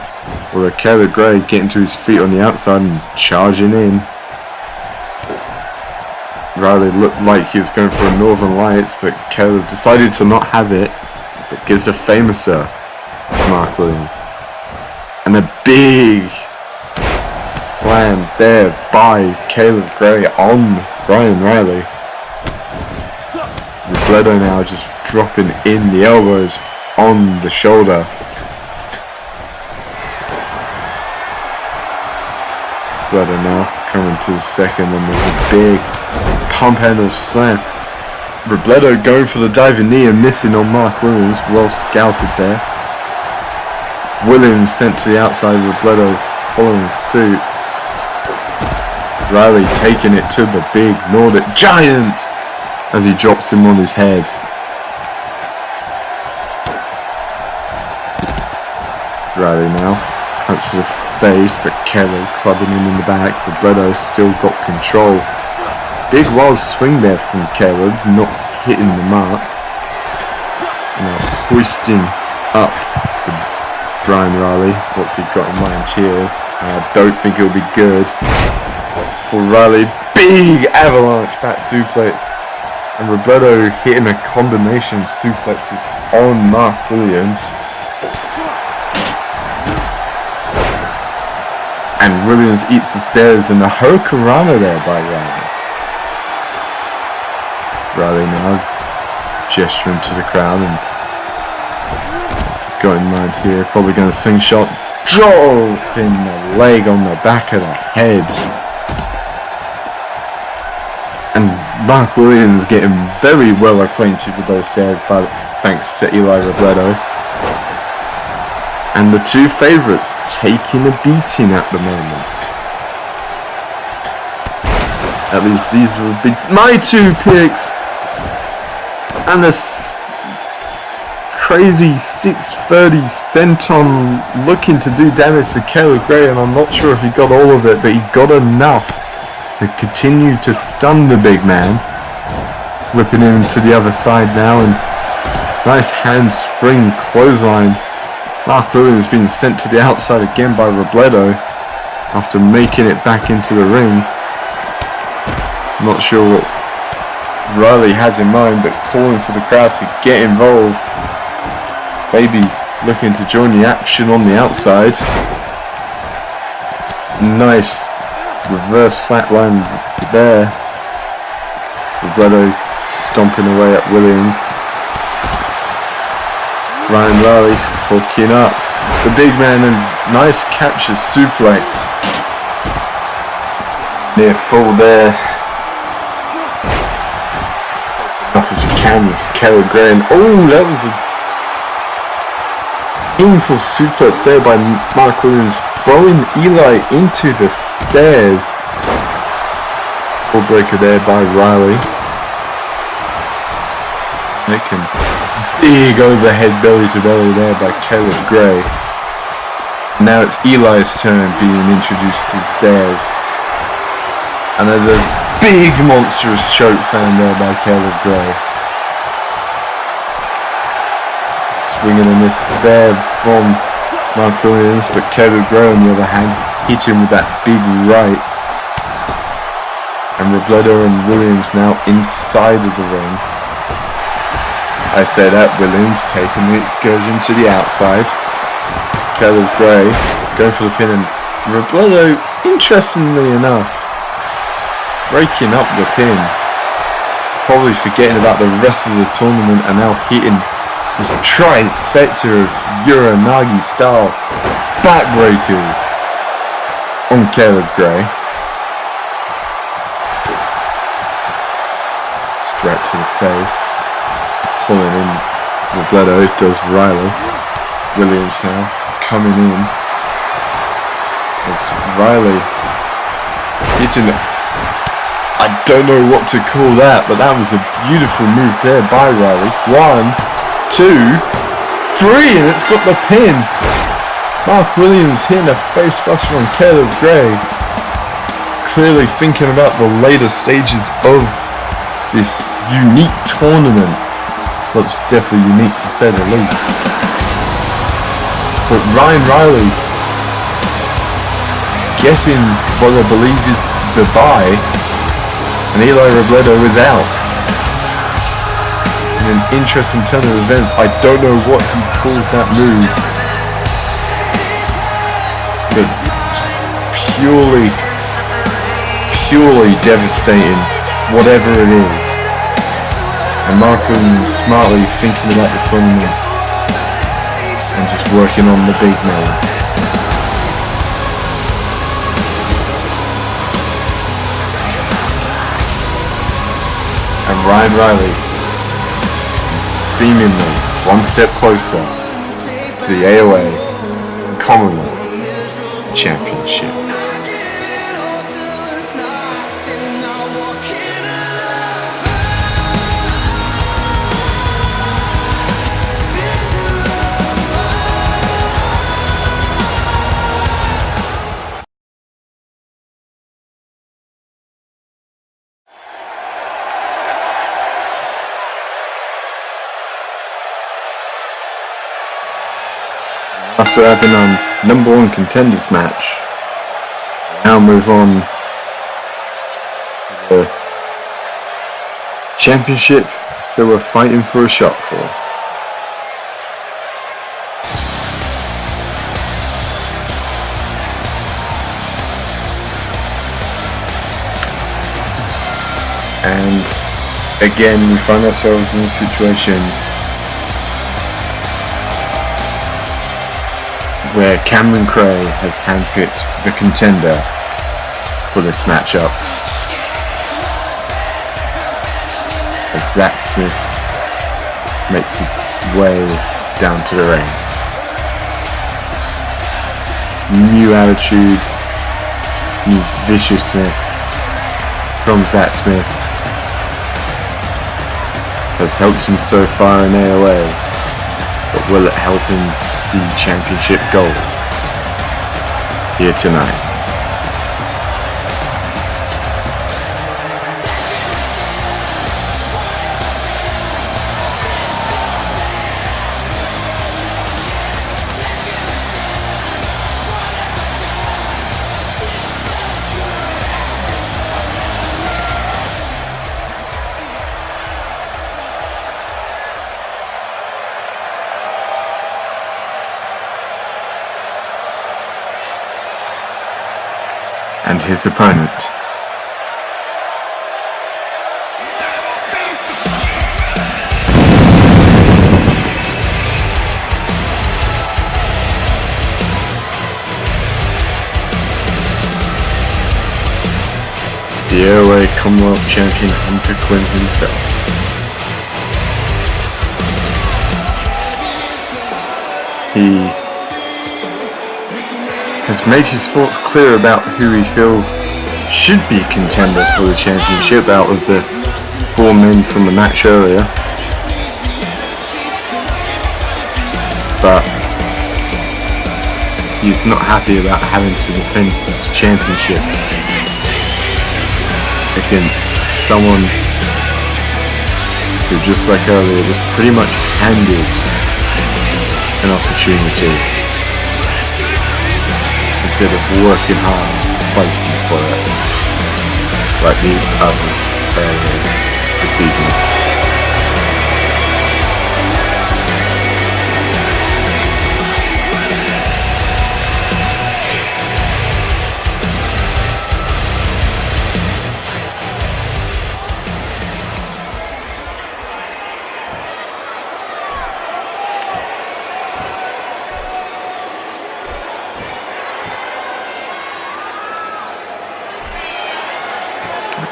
with Caleb Gray getting to his feet on the outside and charging in. Riley looked like he was going for a Northern Lights, but Caleb decided to not have it, but gives a famouser to Mark Williams. And a big slam there by Caleb Gray on Ryan Riley. Robledo now just dropping in the elbows on the shoulder. Robledo now coming to the second, and there's a big pump handle slam. Robledo going for the diving knee and missing on Mark Williams. Well scouted there. Williams sent to the outside, Robledo following suit. Riley taking it to the big Nordic Giant as he drops him on his head. Riley now punch to the face, but Caleb clubbing him in the back. Robledo still got control. Big wild swing there from Caleb, not hitting the mark. Now hoisting up Ryan Riley. What's he got in mind here? I don't think it'll be good for Riley. Big avalanche back suplex, and Robledo hitting a combination of suplexes on Mark Williams. And Williams eats the stairs, and the Hurricanrana there by Riley. Riley now gesturing to the crowd, and what's he got in mind here? Probably going to slingshot, dropping the leg on the back of the head. And Mark Williams getting very well acquainted with those stairs thanks to Eli Robledo. And the two favourites taking a beating at the moment. At least these would be my two picks. And crazy 630 senton looking to do damage to Caleb Gray, and I'm not sure if he got all of it, but he got enough to continue to stun the big man. Whipping him to the other side now, and nice handspring clothesline. Mark Williams being sent to the outside again by Robledo after making it back into the ring. Not sure what Riley has in mind, but calling for the crowd to get involved. Baby looking to join the action on the outside. Nice reverse flatline there. Robledo stomping away at Williams. Ryan Riley hooking up the big man, and nice capture suplex. Near full there. Enough as you can with Caleb Gray. Oh, that was a painful suplex there by Mark Williams, throwing Eli into the stairs. Full breaker there by Riley. Making big overhead belly to belly there by Caleb Gray. Now it's Eli's turn being introduced to the stairs. And there's a big monstrous choke slam there by Caleb Gray. Swinging a miss there from Mark Williams, but Caleb Gray on the other hand hit him with that big right. And Robledo and Williams now inside of the ring. I say that Williams taking the excursion to the outside. Caleb Gray going for the pin, and Robledo, interestingly enough, breaking up the pin, probably forgetting about the rest of the tournament, and now hitting this trifecta of Uranagi style backbreakers on Caleb Gray. Straight to the face. Following in Robledo does Riley. Williams now coming in. It's Riley hitting it. I don't know what to call that, but that was a beautiful move there by Riley. 1, 2, 3, and it's got the pin. Mark Williams hitting a facebuster on Caleb Gray. Clearly thinking about the later stages of this unique tournament. Well, it's definitely unique to say the least. But Ryan Riley getting what I believe is the bye, and Eli Robledo is out. In an interesting turn of events, I don't know what he calls that move, but purely devastating, whatever it is. And Markham smartly thinking about the tournament and just working on the big man. And Ryan Riley seemingly one step closer to the AOA Commonwealth Championship. After having a number one contenders match, we now move on to the championship that we're fighting for a shot for. And again, we find ourselves in a situation where Cameron Kray has handpicked the contender for this matchup, as Zach Smith makes his way down to the ring. This new attitude, this new viciousness from Zach Smith has helped him so far in AOA. but will it help him see championship gold here tonight? And his opponent, the AOA Commonwealth Champion Hunter Quinn himself. He has made his thoughts clear about who he feels should be contenders for the championship out of the 4 men from the match earlier. But he's not happy about having to defend his championship against someone who, just like earlier, was pretty much handed an opportunity instead of working hard fighting for it like the others this evening.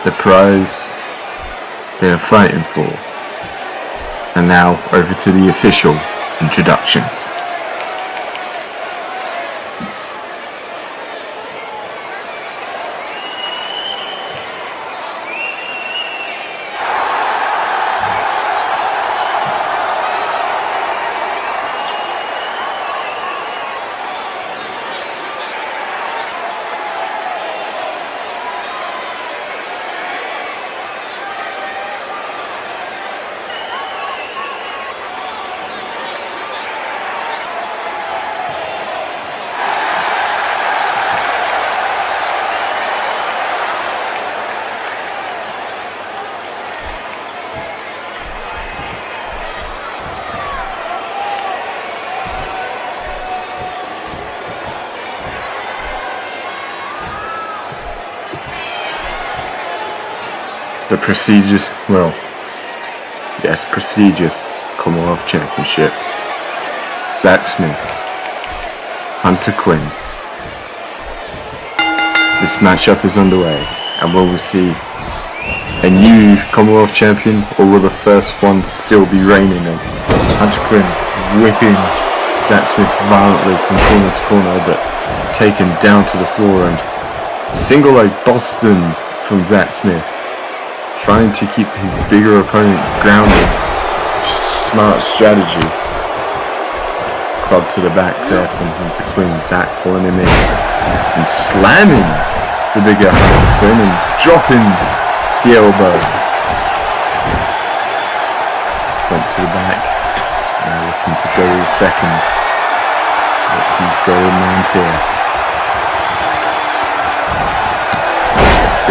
The prize they are fighting for. And now over to the official introductions. The prestigious Commonwealth Championship. Zach Smith, Hunter Quinn. This matchup is underway, and will we see a new Commonwealth Champion, or will the first one still be reigning as Hunter Quinn whipping Zach Smith violently from corner to corner, but taken down to the floor, and single leg Boston from Zach Smith, trying to keep his bigger opponent grounded. Smart strategy. Club to the back there from Hunter Quinn. Zach pulling him in and slamming the bigger Hunter Quinn and dropping the elbow. Stomp to the back. Now looking to go to the second. Let's see, go in mind here.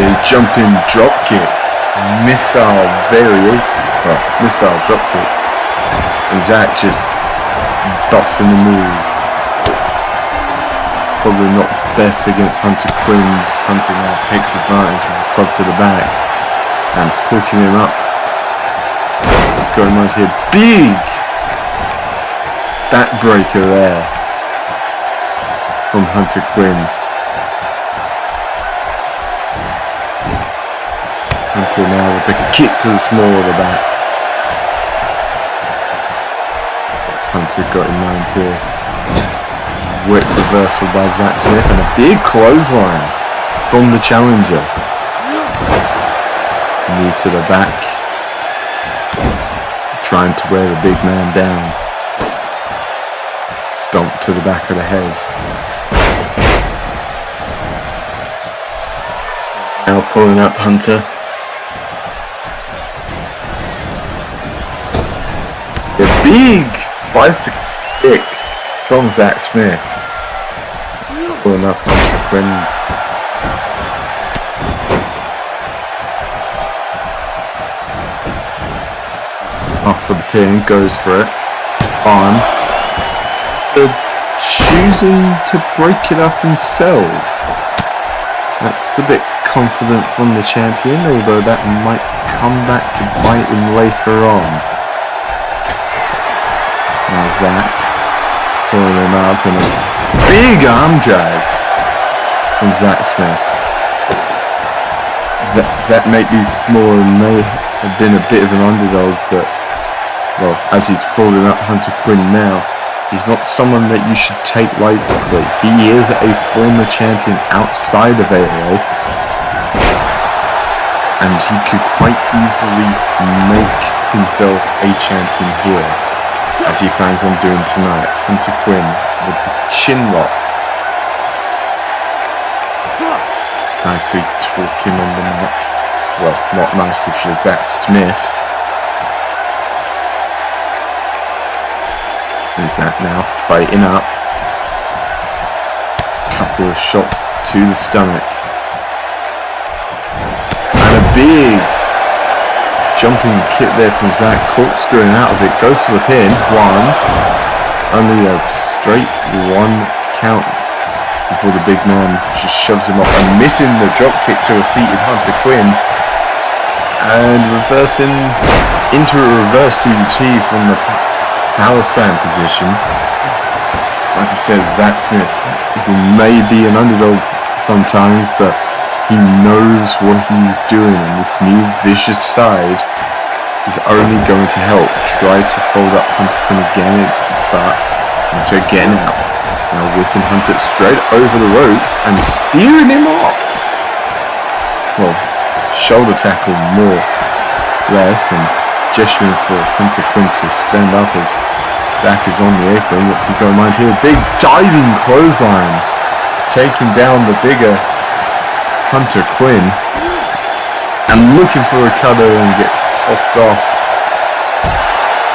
The jumping drop kick. Missile drop kick. And Zach just busting the move. Probably not best against Hunter Quinn's. Hunter now takes advantage of the club to the back and hooking him up. Let's go right here. Big backbreaker there from Hunter Quinn. Hunter now with the kick to the small of the back. Hunter got in mind here. Whip reversal by Zach Smith and a big clothesline from the challenger. Knee to the back. Trying to wear the big man down. Stomp to the back of the head. Now pulling up Hunter. A big bicycle kick from Zach Smith. Pulling up Hunter Quinn. Off for the pin, goes for it. On. Choosing to break it up himself. That's a bit confident from the champion, although that might come back to bite him later on. Now Zach pulling him up and a big arm drag from Zach Smith. Zach may be small and may have been a bit of an underdog, but well, as he's folding up Hunter Quinn now, he's not someone that you should take lightly. He is a former champion outside of AOA, and he could quite easily make himself a champion here, as he plans on doing tonight. Hunter Quinn with the chin lock. Nicely talking on the neck. Well, not nicely for Zach Smith. Is that now fighting up? A couple of shots to the stomach. And a big jumping kick there from Zach, corkscrewing out of it, goes for the pin. One. Only a straight one count before the big man just shoves him off and missing the drop kick to a seated Hunter Quinn. And reversing into a reverse DDT from the power slam position. Like I said, Zach Smith, who may be an underdog sometimes, but he knows what he's doing, and this new vicious side is only going to help. Try to fold up Hunter Quinn again, but Hunter getting out. Now whipping Hunter straight over the ropes and spearing him off. Well, shoulder tackle more, less, and gesturing for Hunter Quinn to stand up as Zach is on the apron. What's he got in mind here? Big diving clothesline, taking down the bigger Hunter Quinn and looking for a cutter, and gets tossed off.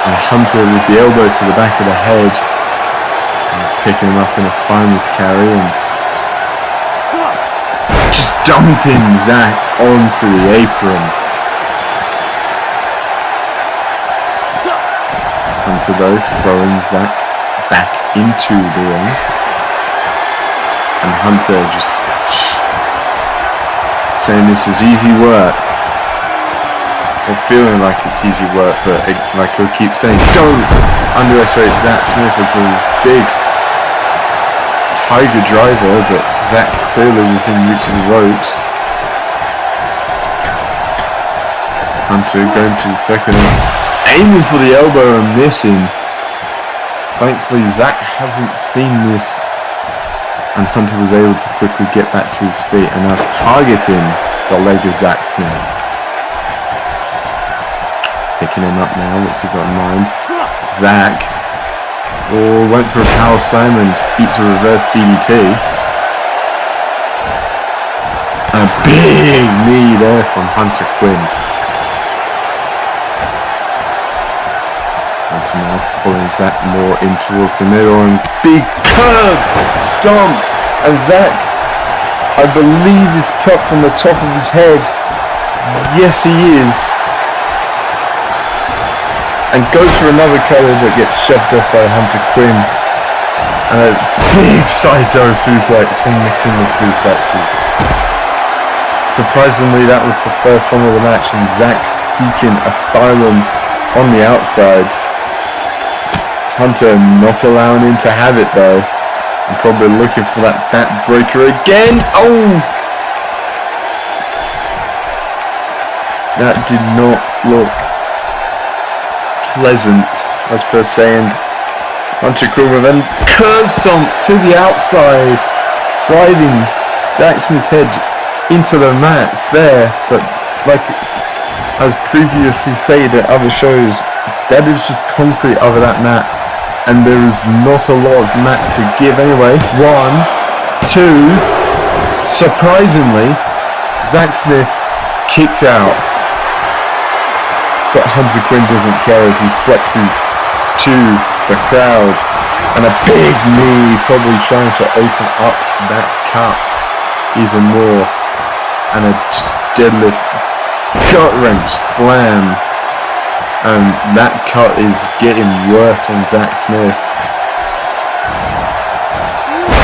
And Hunter with the elbow to the back of the head, and picking him up in a finals carry and just dumping Zach onto the apron. Hunter though throwing Zach back into the ring, and Hunter just saying this is easy work, or feeling like it's easy work, but like he'll keep saying, don't underestimate Zach Smith as a big tiger driver, but Zach clearly within reach of the ropes. Hunter going to the second, aiming for the elbow and missing. Thankfully Zach hasn't seen this, and Hunter was able to quickly get back to his feet and now targeting the leg of Zach Smith. Picking him up now, what's he got in mind? Zach went for a power slam and eats a reverse DDT. A big knee there from Hunter Quinn. Hunter now pulling Zach more in towards the middle, and big curb stomp, and Zach, I believe, is cut from the top of his head. Yes, he is. And goes for another cutter that gets shoved off by Hunter Quinn. And a big Saito suplex from the king of suplexes. Surprisingly, that was the first one of the match, and Zach seeking asylum on the outside. Hunter not allowing him to have it though, and probably looking for that back breaker again. Oh! That did not look pleasant, as per se, and Hunter Quinn with a curb stomp to the outside, driving Zach Smith's head into the mats there. But like as previously said at other shows, that is just concrete over that mat. and there is not a lot of mat to give anyway. 1, 2, surprisingly, Zach Smith kicks out, but Hunter Quinn doesn't care as he flexes to the crowd, and a big knee, probably trying to open up that cut even more, and a deadlift gut wrench slam, and that cut is getting worse on Zach Smith,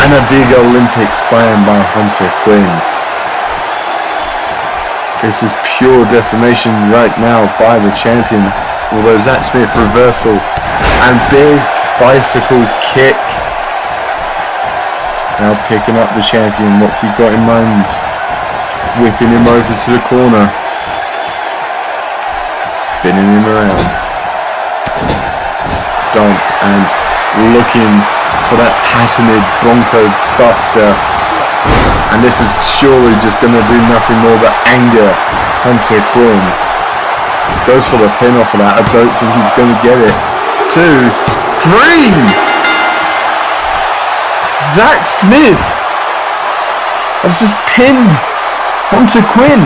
and a big Olympic slam by Hunter Quinn. This is pure decimation right now by the champion, although Zach Smith reversal and big bicycle kick. Now picking up the champion. What's he got in mind? Whipping him over to the corner. Spinning him around. Stomp and looking for that patented Bronco Buster. And this is surely just going to do nothing more but anger Hunter Quinn. Goes for the pin off of that. I don't think he's going to get it. 2, 3! Zach Smith has just pinned Hunter Quinn.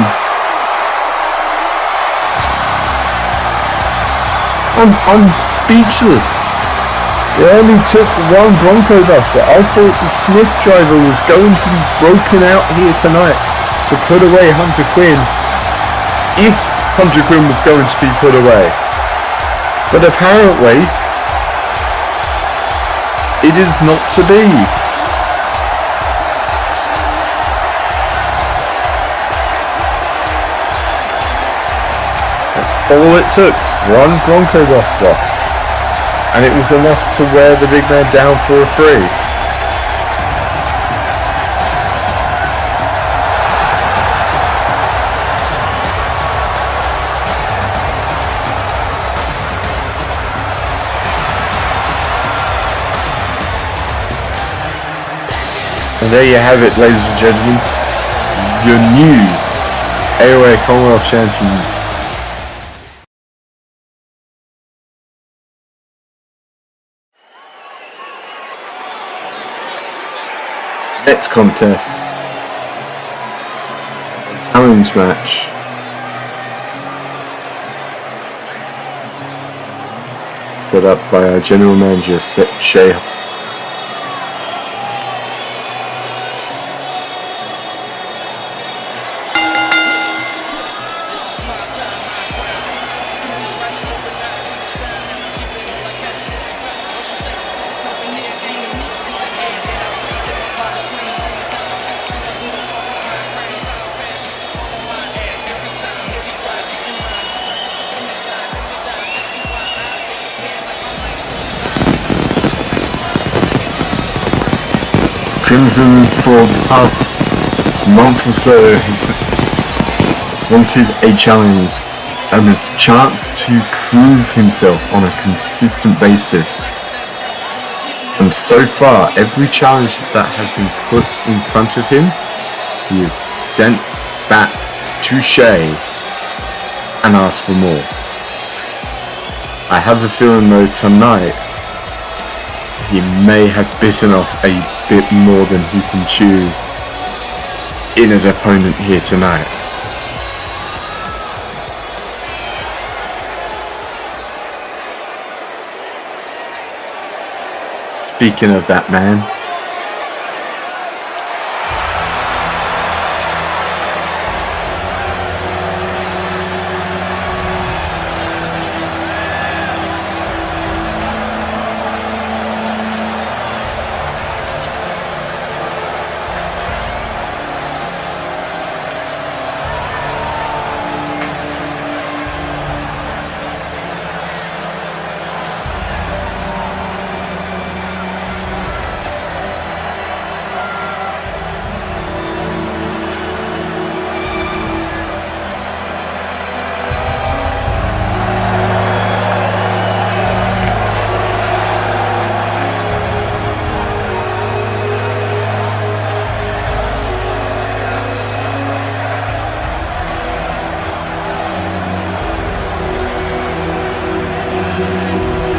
I'm speechless. It only took one Bronco Buster. I thought the Smith driver was going to be broken out here tonight to put away Hunter Quinn, if Hunter Quinn was going to be put away. But apparently, it is not to be. That's all it took. One Bronco Buster. And it was enough to wear the big man down for a 3. And there you have it, ladies and gentlemen. Your new AOA Commonwealth Champion. Next contest, challenge match. Set up by our general manager, Shay. Crimson for the past month or so has wanted a challenge and a chance to prove himself on a consistent basis. And so far, every challenge that has been put in front of him, he has sent back to Shay and asked for more. I have a feeling though tonight he may have bitten off a bit more than he can chew in his opponent here tonight. Speaking of that man,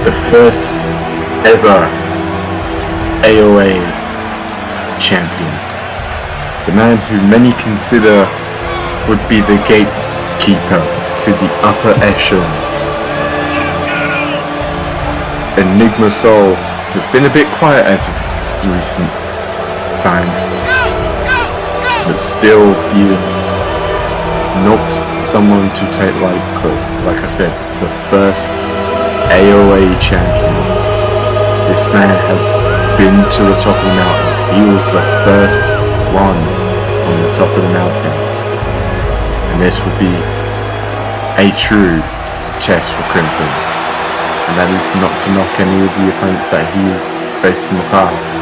the first ever AOA champion. The man who many consider would be the gatekeeper to the upper echelon. Enigma Soul has been a bit quiet as of recent time, but still he is not someone to take lightly. Like I said, the first AOA champion. This man has been to the top of the mountain. He was the first one on the top of the mountain. And this will be a true test for Crimson. And that is not to knock any of the opponents that he has faced in the past.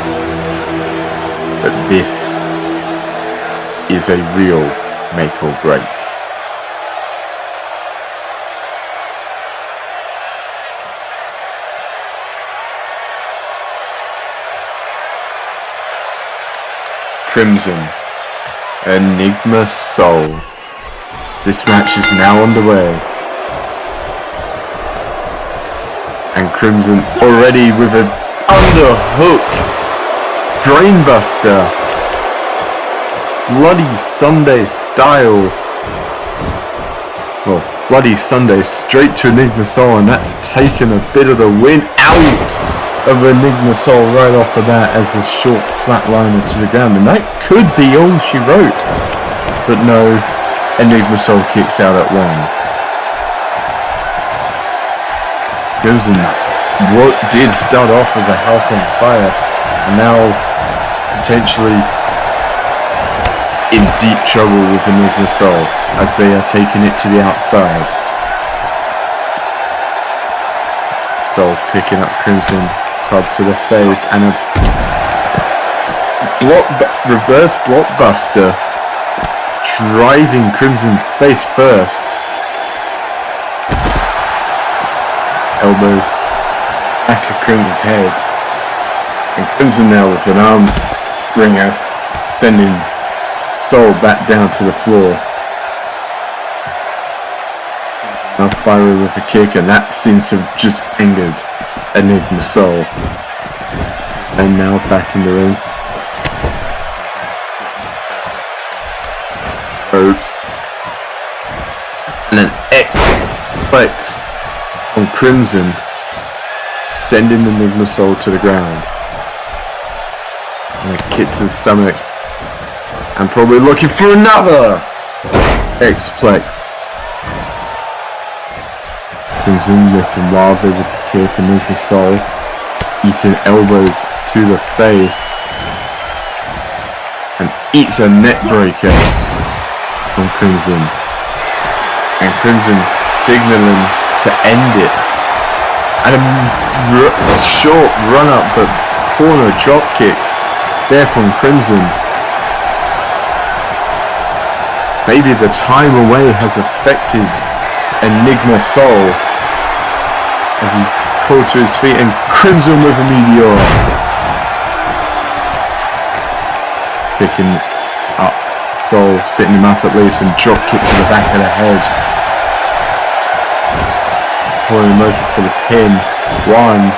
But this is a real make or break. Crimson, Enigma Soul. This match is now underway. And Crimson already with an underhook. Brainbuster. Bloody Sunday style. Well, Bloody Sunday straight to Enigma Soul, and that's taken a bit of the win out of Enigma Soul right off the bat as a short flatliner to the ground, and that could be all she wrote. But no, Enigma Soul kicks out at one. Crimson's what did start off as a house on fire, and now potentially in deep trouble with Enigma Soul as they are taking it to the outside. Soul picking up Crimson. To the face and a reverse blockbuster, driving Crimson face first. Elbow back of Crimson's head, and Crimson now with an arm wringer, sending Soul back down to the floor. Now firing with a kick, and that seems to have just angered Enigma Soul. And now back in the ring. Oops. And an X-Flex from Crimson, sending Enigma Soul to the ground. And a kick to the stomach. And probably looking for another X-Plex. Crimson missing wildly with the kick, and Enigma Soul eating elbows to the face and eats a neck breaker from Crimson, and Crimson signaling to end it, and a short run up but corner drop kick there from Crimson. Maybe the time away has affected Enigma Soul as he's called to his feet, and Crimson with a meteor. Picking up Soul, sitting him up at least, and drop kick to the back of the head. Pulling him over for the pin. One.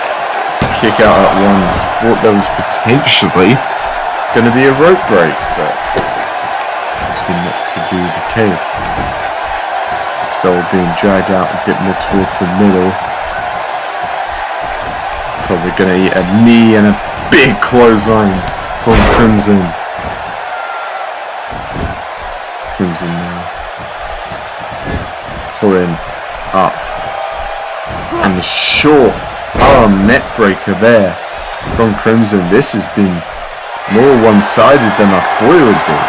Kick out at one. Thought there was potentially going to be a rope break, but obviously not to be the case. Soul being dragged out a bit more towards the middle. Probably going to eat a knee and a big clothesline from Crimson. Crimson now pulling up, and the short arm net breaker there from Crimson. This has been more one-sided than I thought it would be.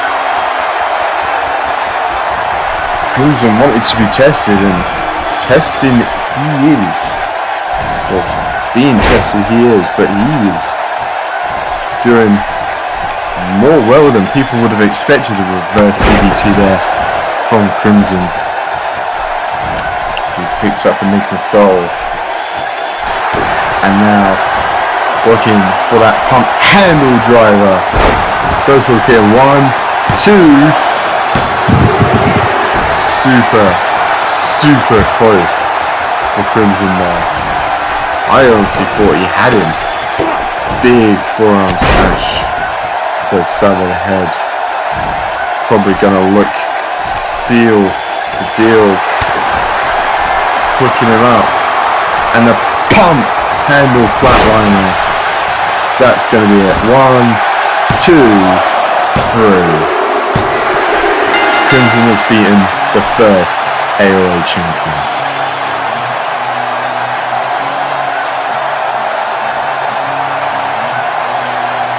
Crimson wanted to be tested, and testing he is. Well, being tested he is, but he is doing more well than people would have expected. A reverse DDT there from Crimson. He picks up Enigma Soul, and now looking for that pump handle driver. Goes for here, 1, 2. Super close for Crimson there. I honestly thought he had him. Big forearm smash to the side of the head. Probably gonna look to seal the deal. Hooking him up. And the pump handle flatliner. That's gonna be it. 1, 2, 3. Crimson has beaten the first AOA champion.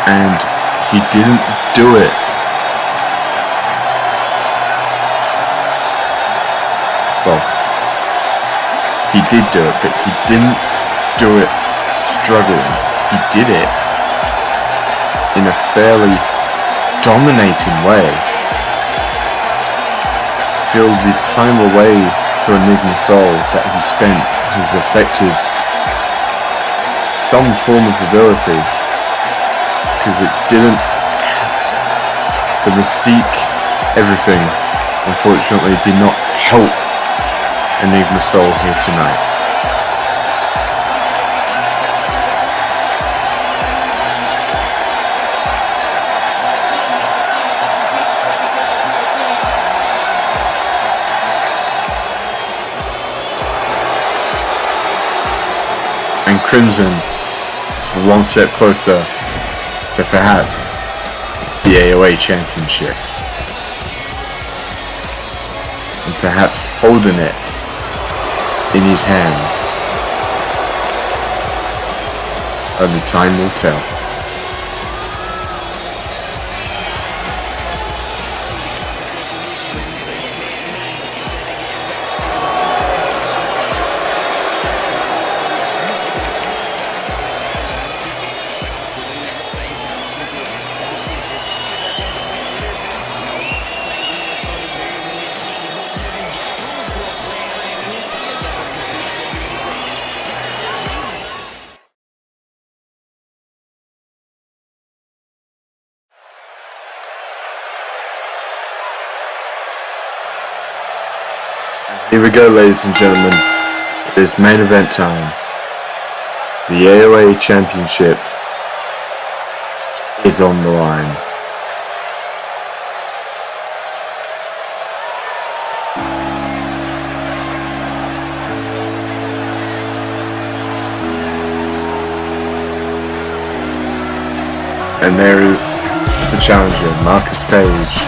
And he didn't do it. Well, he did do it, but he didn't do it struggling. He did it in a fairly dominating way. Feels the time away for Enigma Soul that he spent has affected some form of ability, because it didn't, the mystique, everything unfortunately did not help Enigma Soul here tonight. And Crimson is one step closer to perhaps the AOA Championship. And perhaps holding it in his hands. Only time will tell. Here we go, ladies and gentlemen. It is main event time. The AOA Championship is on the line. And there is the challenger, Marcus Page.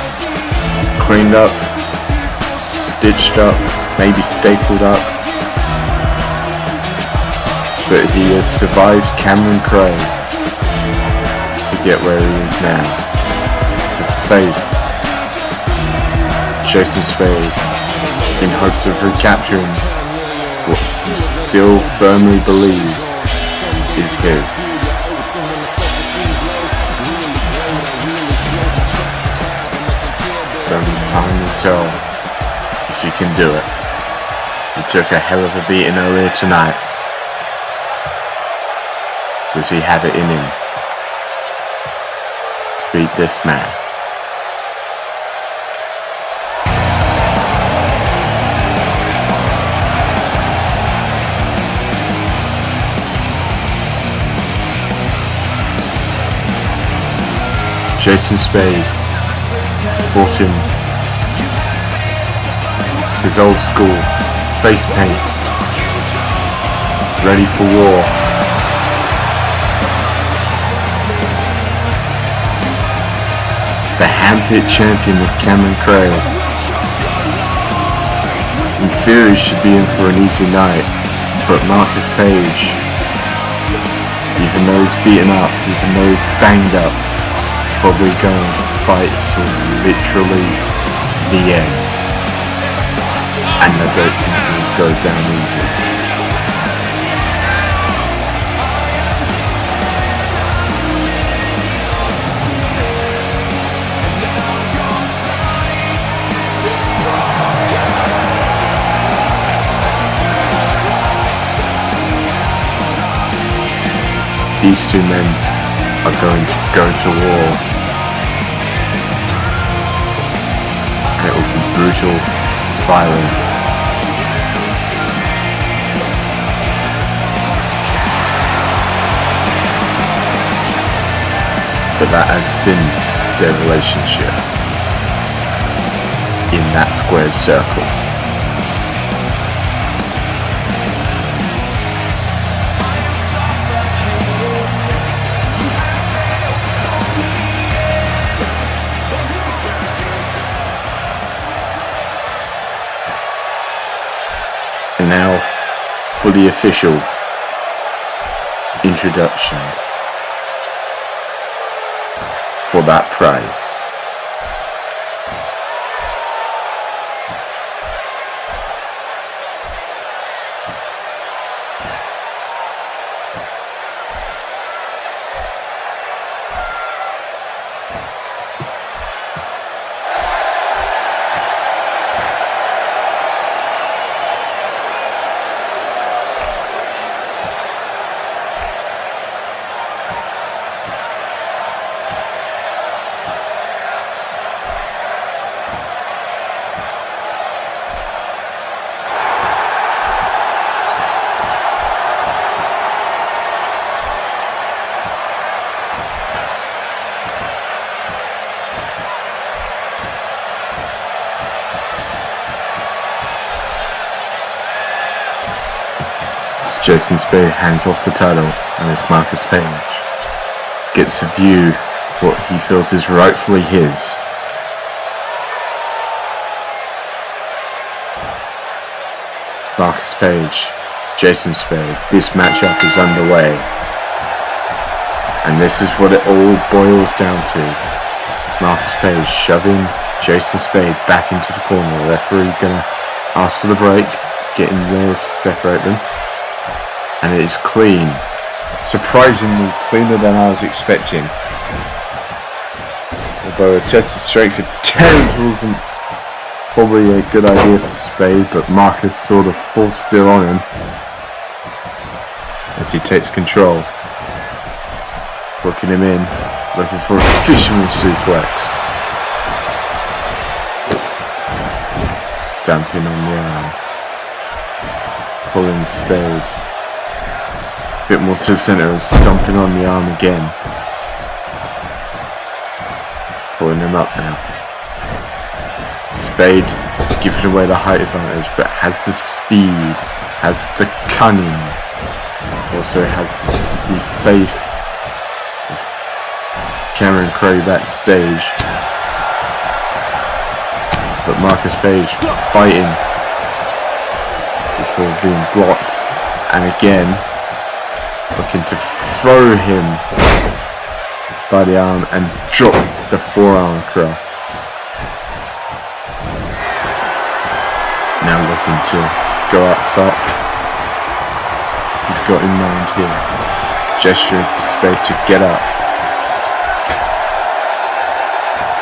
Cleaned up, stitched up, maybe stapled up, but he has survived Cameron Kray to get where he is now, to face Jason Spade in hopes of recapturing what he still firmly believes is his. Some time will tell if he can do it. He took a hell of a beating earlier tonight. Does he have it in him to beat this man? Jason Spade sporting his old school face paint, ready for war. The hand-picked champion of Cameron Kray. In theory should be in for an easy night, but Marcus Page, even though he's beaten up, even though he's banged up, probably going to fight till literally the end. And I don't think he'll go down easy. These two men are going to go to war. And it will be brutal, violent. but that has been their relationship in that squared circle. And now, for the official introductions for that prize. Jason Spade hands off the title, and it's Marcus Page gets to view what he feels is rightfully his. It's Marcus Page, Jason Spade. This matchup is underway, and this is what it all boils down to. Marcus Page shoving Jason Spade back into the corner. The referee gonna ask for the break, getting there to separate them. And it is clean. Surprisingly cleaner than I was expecting. Although a test of strength for Terrence wasn't probably a good idea for Spade, but Marcus sort of forced it on him as he takes control. Hooking him in, looking for a fisherman suplex. Stamping on the arm. Pulling Spade. Bit more to the centre, stomping on the arm again. Pulling him up now. Spade giving away the height advantage, but has the speed, has the cunning, also has the faith of Cameron Kray backstage. But Marcus Page fighting before being blocked, and again looking to throw him by the arm and drop the forearm across. Now looking to go up top. What's he got in mind here? Gesturing for Spade to get up.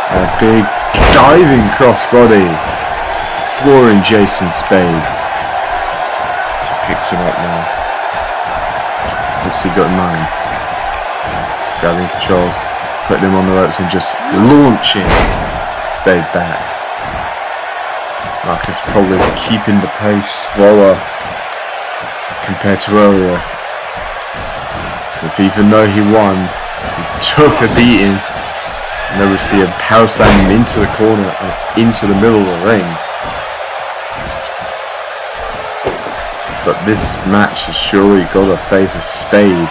A big diving crossbody, flooring Jason Spade. So he picks him up now. What's he got in mind? Grabbing controls, putting him on the ropes and just launching Spade back. Marcus probably keeping the pace slower compared to earlier. Because even though he won, he took a beating. And then we see him power slam him into the corner and into the middle of the ring. But this match has surely got to favour Spade.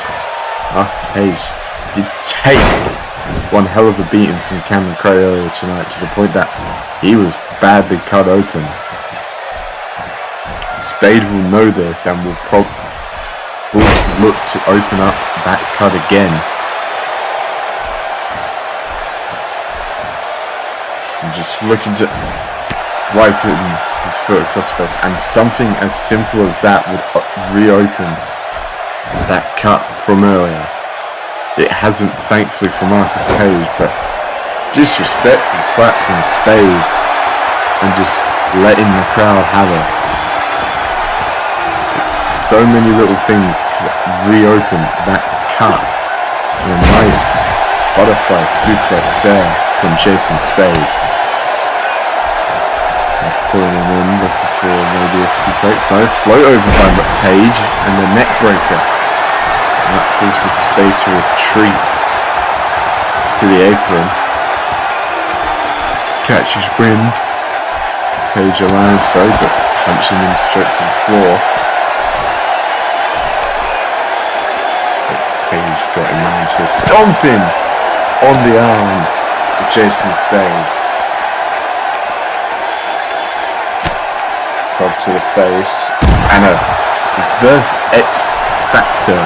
Marcus Page did take one hell of a beating from Cameron Kray earlier tonight, to the point that he was badly cut open. Spade will know this and will look to open up that cut again. And just looking to wipe his foot across the face, and something as simple as that would reopen that cut from earlier. It hasn't, thankfully, for Marcus Page, but disrespectful slap from Spade and just letting the crowd have it. It's so many little things could reopen that cut. And a nice butterfly suplex there from Jason Spade. Pulling him in, looking for maybe a suplex. So float over by Page and the neck breaker. And that forces Spade to retreat to to the apron. Catches wind. Page around so, but punching him straight to the floor. Page got him mind here. Stomping on the arm of Jason Spade. Club to the face. And a reverse X Factor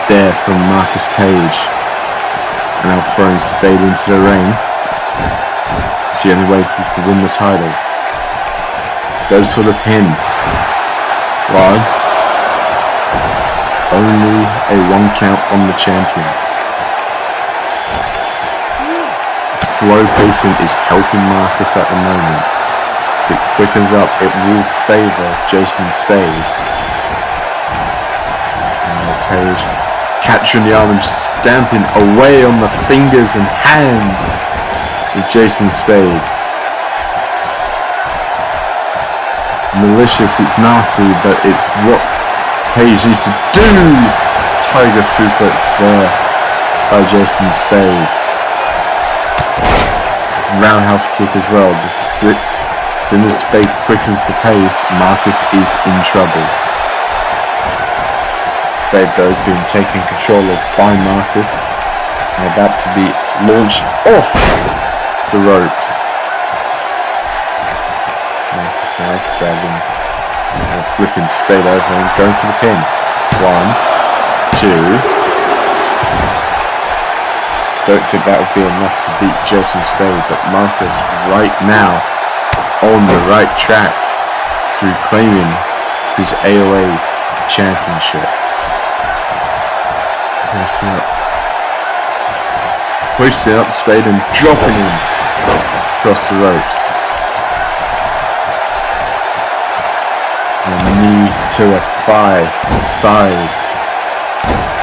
there from Marcus Page. And now throwing Spade into the ring. It's the only way he can win the title. Goes for the pin. One. Only a 1 count on the champion. The slow pacing is helping Marcus at the moment. If it quickens up, it will favour Jason Spade. And Page capturing the arm and just stamping away on the fingers and hand of Jason Spade. It's malicious, it's nasty, but it's what Page needs to do. Tiger suplex there by Jason Spade. Roundhouse kick as well. As soon as Spade quickens the pace, Marcus is in trouble. Spade though being taken control of by Marcus and about to be launched off the ropes. Marcus now grabbing and flipping Spade over and going for the pin. 1, 2. Don't think that would be enough to beat Jason Spade, but Marcus right now is on the right track to reclaiming his AOA Championship. Hoisting up Spade and dropping him across the ropes. And a knee to a thigh, side,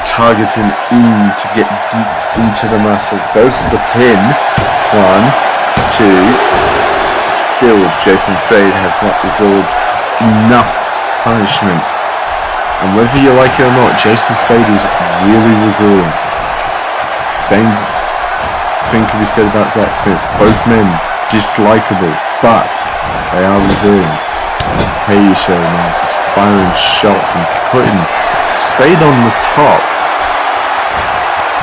targeting in to get deep into the muscles. Goes to the pin. 1, 2. Still, Jason Spade has not absorbed enough punishment. And whether you like it or not, Jason Spade is really resilient. Same thing can be said about Zach Smith. Both men dislikable, but they are resilient. Page now just firing shots and putting Spade on the top.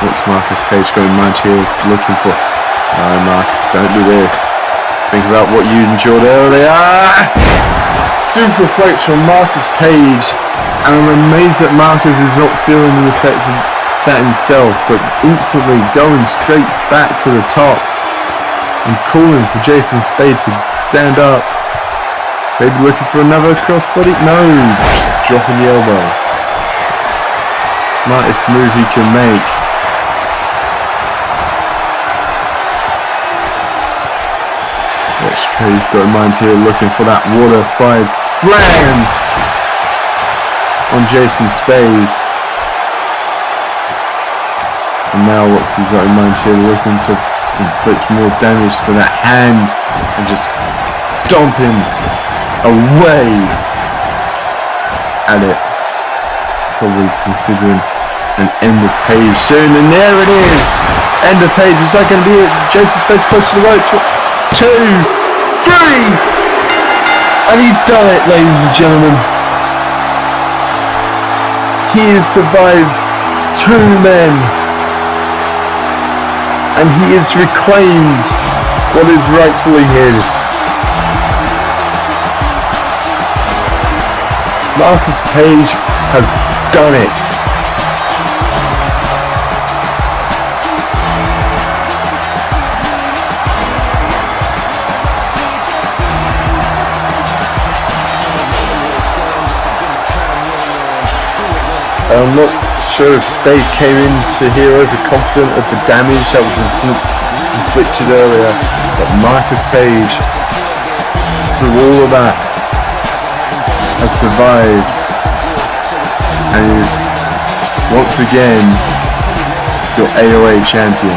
What's Marcus Page going mind here looking for? Marcus, don't do this. Think about what you endured earlier. Superplex from Marcus Page. And I'm amazed that Marcus is not feeling the effects of that himself, but instantly going straight back to the top and calling for Jason Spade to stand up. Maybe looking for another crossbody? No, just dropping the elbow. Smartest move he can make. Watch Page got in mind here looking for that water slide slam on Jason Spade. And now what's he got in mind here, looking to inflict more damage to that hand and just stomping away at it. Probably considering an end of Page soon, and there it is! End of Page, is that going to be it? Jason Spade's close to the ropes. 2, 3! And he's done it, ladies and gentlemen. He has survived 2 men. And he has reclaimed what is rightfully his. Marcus Page has done it. I'm not sure if Spade came into here overconfident of the damage that was inflicted earlier, but Marcus Page, through all of that, has survived and is once again your AOA champion.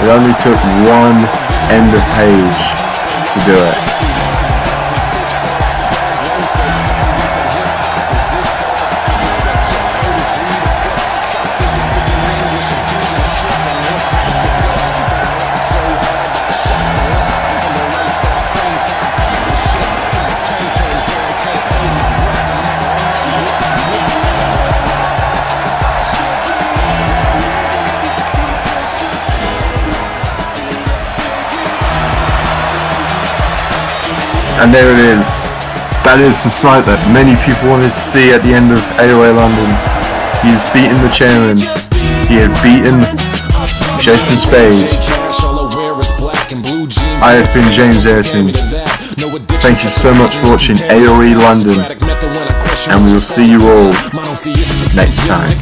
It only took one end of Page to do it. And there it is. That is the sight that many people wanted to see at the end of AOA London. He's beaten the chairman. He had beaten Jason Spade. I have been James Ayrton. Thank you so much for watching AOA London, and we will see you all next time.